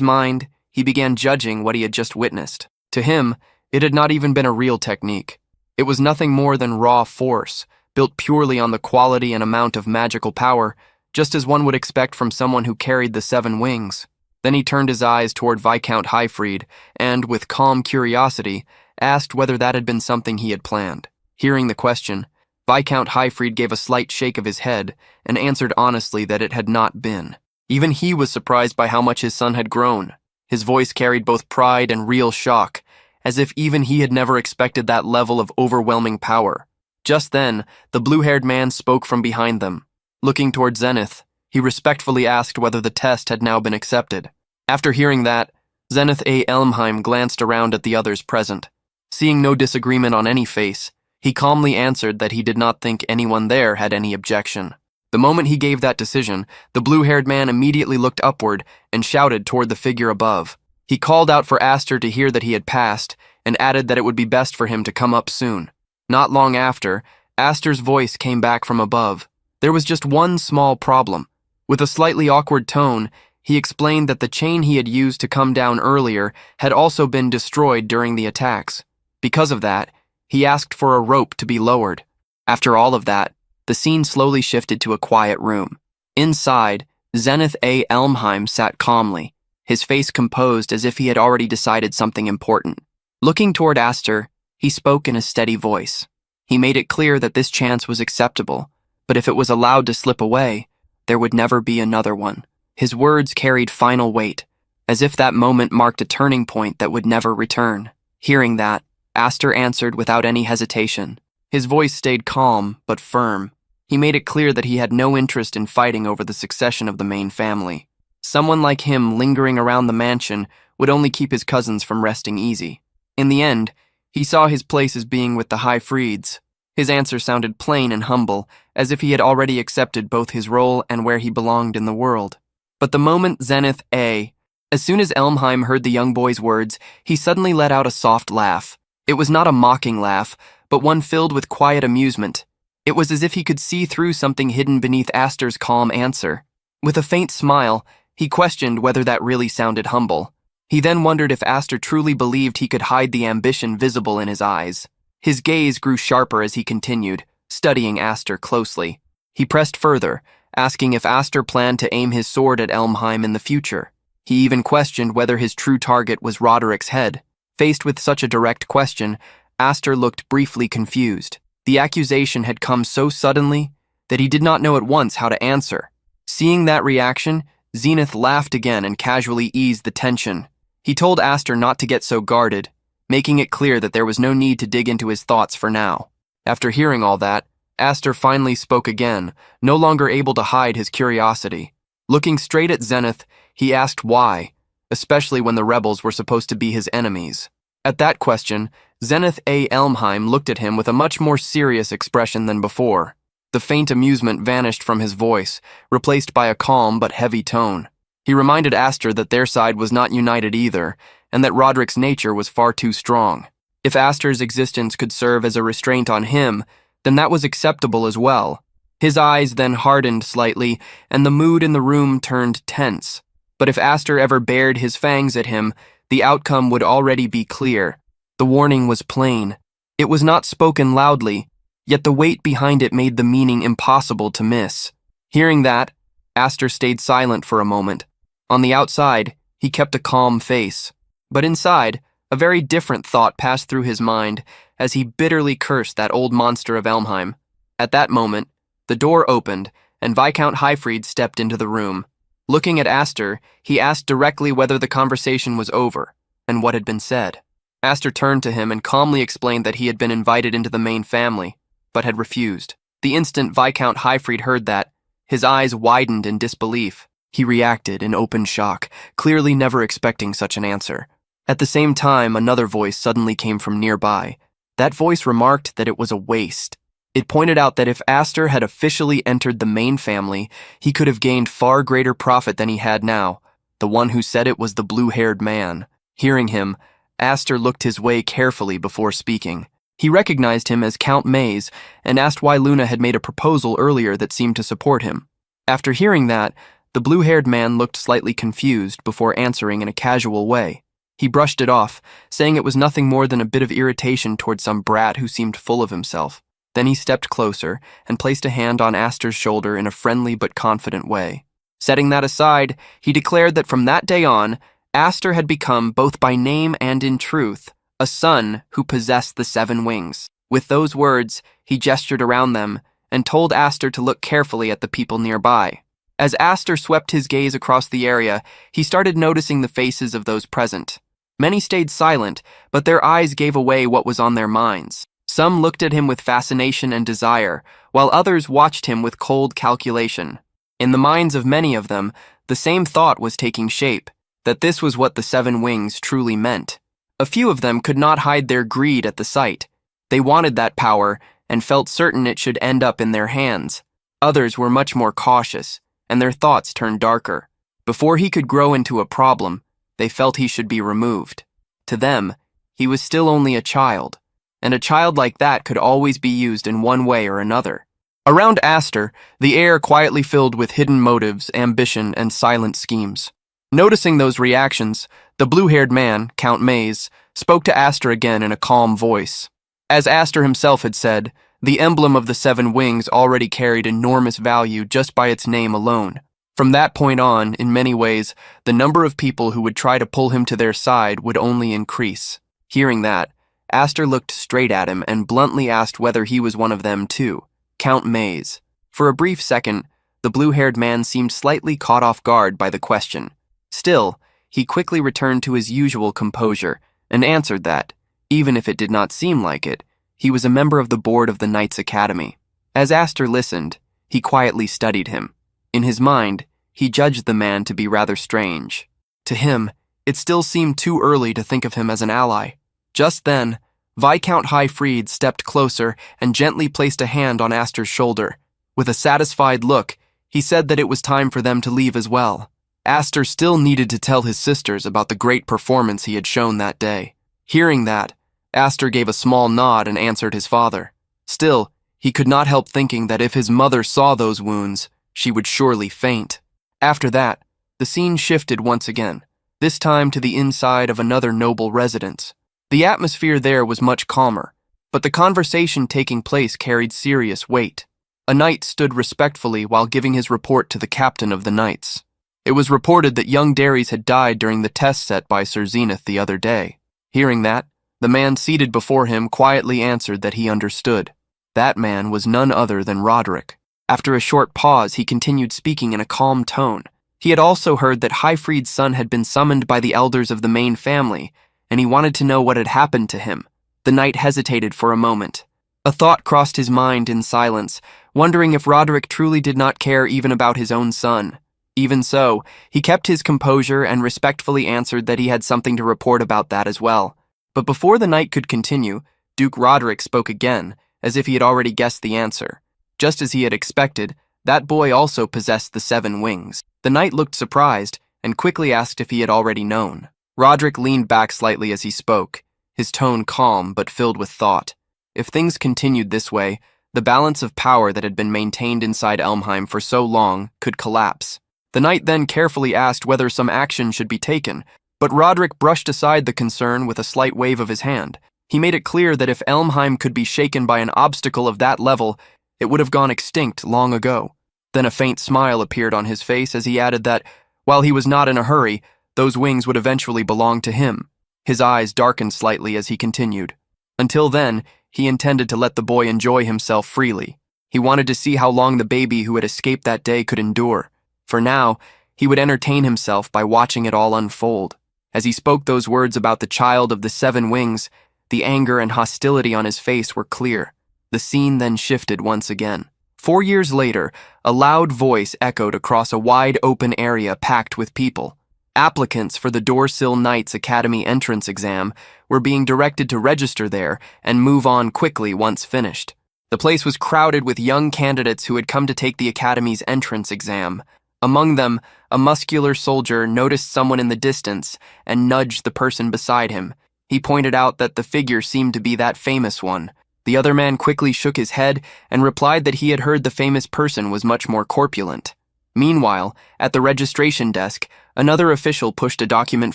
mind, he began judging what he had just witnessed. To him, it had not even been a real technique. It was nothing more than raw force, built purely on the quality and amount of magical power, just as one would expect from someone who carried the seven wings. Then he turned his eyes toward Viscount Highfried and, with calm curiosity, asked whether that had been something he had planned. Hearing the question, Viscount Highfried gave a slight shake of his head and answered honestly that it had not been. Even he was surprised by how much his son had grown. His voice carried both pride and real shock, as if even he had never expected that level of overwhelming power. Just then, the blue-haired man spoke from behind them. Looking toward Zenith, he respectfully asked whether the test had now been accepted. After hearing that, Zenith A. Elmheim glanced around at the others present. Seeing no disagreement on any face, he calmly answered that he did not think anyone there had any objection. The moment he gave that decision, the blue-haired man immediately looked upward and shouted toward the figure above. He called out for Aster to hear that he had passed and added that it would be best for him to come up soon. Not long after, Aster's voice came back from above. There was just one small problem. With a slightly awkward tone, he explained that the chain he had used to come down earlier had also been destroyed during the attacks. Because of that, he asked for a rope to be lowered. After all of that, the scene slowly shifted to a quiet room. Inside, Zenith A. Elmheim sat calmly, his face composed as if he had already decided something important. Looking toward Aster, he spoke in a steady voice. He made it clear that this chance was acceptable, but if it was allowed to slip away, there would never be another one. His words carried final weight, as if that moment marked a turning point that would never return. Hearing that, Aster answered without any hesitation. His voice stayed calm, but firm. He made it clear that he had no interest in fighting over the succession of the main family. Someone like him lingering around the mansion would only keep his cousins from resting easy. In the end, he saw his place as being with the Highfrieds. His answer sounded plain and humble, as if he had already accepted both his role and where he belonged in the world. But the moment Zenith A. As soon as Elmheim heard the young boy's words, he suddenly let out a soft laugh. It was not a mocking laugh, but one filled with quiet amusement. It was as if he could see through something hidden beneath Aster's calm answer. With a faint smile, he questioned whether that really sounded humble. He then wondered if Aster truly believed he could hide the ambition visible in his eyes. His gaze grew sharper as he continued, studying Aster closely. He pressed further, asking if Aster planned to aim his sword at Elmheim in the future. He even questioned whether his true target was Roderick's head. Faced with such a direct question, Aster looked briefly confused. The accusation had come so suddenly that he did not know at once how to answer. Seeing that reaction, Zenith laughed again and casually eased the tension. He told Aster not to get so guarded, making it clear that there was no need to dig into his thoughts for now. After hearing all that, Aster finally spoke again, no longer able to hide his curiosity. Looking straight at Zenith, he asked why, especially when the rebels were supposed to be his enemies. At that question, Zenith A. Elmheim looked at him with a much more serious expression than before. The faint amusement vanished from his voice, replaced by a calm but heavy tone. He reminded Aster that their side was not united either, and that Roderick's nature was far too strong. If Aster's existence could serve as a restraint on him, then that was acceptable as well. His eyes then hardened slightly, and the mood in the room turned tense. But if Aster ever bared his fangs at him, the outcome would already be clear. The warning was plain. It was not spoken loudly, yet the weight behind it made the meaning impossible to miss. Hearing that, Aster stayed silent for a moment. On the outside, he kept a calm face. But inside, a very different thought passed through his mind as he bitterly cursed that old monster of Elmheim. At that moment, the door opened, and Viscount Highfried stepped into the room. Looking at Aster, he asked directly whether the conversation was over, and what had been said. Aster turned to him and calmly explained that he had been invited into the main family, but had refused. The instant Viscount Highfried heard that, his eyes widened in disbelief. He reacted in open shock, clearly never expecting such an answer. At the same time, another voice suddenly came from nearby. That voice remarked that it was a waste. It pointed out that if Aster had officially entered the main family, he could have gained far greater profit than he had now. The one who said it was the blue-haired man. Hearing him, Aster looked his way carefully before speaking. He recognized him as Count Mays and asked why Luna had made a proposal earlier that seemed to support him. After hearing that, the blue-haired man looked slightly confused before answering in a casual way. He brushed it off, saying it was nothing more than a bit of irritation toward some brat who seemed full of himself. Then he stepped closer and placed a hand on Aster's shoulder in a friendly but confident way. Setting that aside, he declared that from that day on, Aster had become, both by name and in truth, a son who possessed the 7 wings. With those words, he gestured around them and told Aster to look carefully at the people nearby. As Aster swept his gaze across the area, he started noticing the faces of those present. Many stayed silent, but their eyes gave away what was on their minds. Some looked at him with fascination and desire, while others watched him with cold calculation. In the minds of many of them, the same thought was taking shape, that this was what the 7 wings truly meant. A few of them could not hide their greed at the sight. They wanted that power and felt certain it should end up in their hands. Others were much more cautious, and their thoughts turned darker. Before he could grow into a problem, they felt he should be removed. To them, he was still only a child, and a child like that could always be used in one way or another. Around Aster, the air quietly filled with hidden motives, ambition, and silent schemes. Noticing those reactions, the blue-haired man, Count Mays, spoke to Aster again in a calm voice. As Aster himself had said, the emblem of the 7 wings already carried enormous value just by its name alone. From that point on, in many ways, the number of people who would try to pull him to their side would only increase. Hearing that, Aster looked straight at him and bluntly asked whether he was one of them too, Count Mays. For a brief second, the blue-haired man seemed slightly caught off guard by the question. Still, he quickly returned to his usual composure and answered that, even if it did not seem like it, he was a member of the board of the Knights Academy. As Aster listened, he quietly studied him. In his mind, he judged the man to be rather strange. To him, it still seemed too early to think of him as an ally. Just then, Viscount Highfried stepped closer and gently placed a hand on Aster's shoulder. With a satisfied look, he said that it was time for them to leave as well. Aster still needed to tell his sisters about the great performance he had shown that day. Hearing that, Aster gave a small nod and answered his father. Still, he could not help thinking that if his mother saw those wounds, she would surely faint. After that, the scene shifted once again, this time to the inside of another noble residence. The atmosphere there was much calmer, but the conversation taking place carried serious weight. A knight stood respectfully while giving his report to the captain of the knights. It was reported that young Dares had died during the test set by Sir Zenith the other day. Hearing that, the man seated before him quietly answered that he understood. That man was none other than Roderick. After a short pause, he continued speaking in a calm tone. He had also heard that Highfried's son had been summoned by the elders of the main family, and he wanted to know what had happened to him. The knight hesitated for a moment. A thought crossed his mind in silence, wondering if Roderick truly did not care even about his own son. Even so, he kept his composure and respectfully answered that he had something to report about that as well. But before the knight could continue, Duke Roderick spoke again, as if he had already guessed the answer. Just as he had expected, that boy also possessed the 7 wings. The knight looked surprised and quickly asked if he had already known. Roderick leaned back slightly as he spoke, his tone calm but filled with thought. If things continued this way, the balance of power that had been maintained inside Elmheim for so long could collapse. The knight then carefully asked whether some action should be taken, but Roderick brushed aside the concern with a slight wave of his hand. He made it clear that if Elmheim could be shaken by an obstacle of that level, it would have gone extinct long ago. Then a faint smile appeared on his face as he added that, while he was not in a hurry, those wings would eventually belong to him. His eyes darkened slightly as he continued. Until then, he intended to let the boy enjoy himself freely. He wanted to see how long the baby who had escaped that day could endure. For now, he would entertain himself by watching it all unfold. As he spoke those words about the child of the 7 wings, the anger and hostility on his face were clear. The scene then shifted once again. 4 years later, a loud voice echoed across a wide open area packed with people. Applicants for the Dorsil Knights Academy entrance exam were being directed to register there and move on quickly once finished. The place was crowded with young candidates who had come to take the Academy's entrance exam. Among them, a muscular soldier noticed someone in the distance and nudged the person beside him. He pointed out that the figure seemed to be that famous one. The other man quickly shook his head and replied that he had heard the famous person was much more corpulent. Meanwhile, at the registration desk, another official pushed a document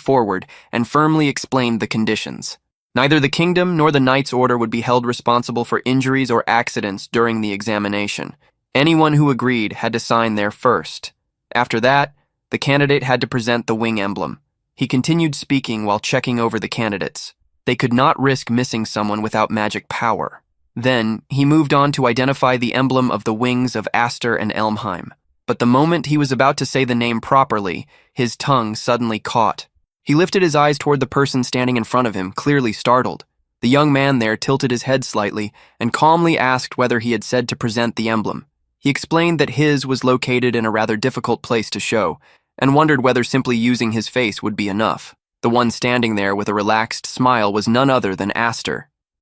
forward and firmly explained the conditions. Neither the kingdom nor the Knight's Order would be held responsible for injuries or accidents during the examination. Anyone who agreed had to sign there first. After that, the candidate had to present the wing emblem. He continued speaking while checking over the candidates. They could not risk missing someone without magic power. Then, he moved on to identify the emblem of the wings of Aster and Elmheim. But the moment he was about to say the name properly, his tongue suddenly caught. He lifted his eyes toward the person standing in front of him, clearly startled. The young man there tilted his head slightly and calmly asked whether he had said to present the emblem. He explained that his was located in a rather difficult place to show, and wondered whether simply using his face would be enough. The one standing there with a relaxed smile was none other than Aster.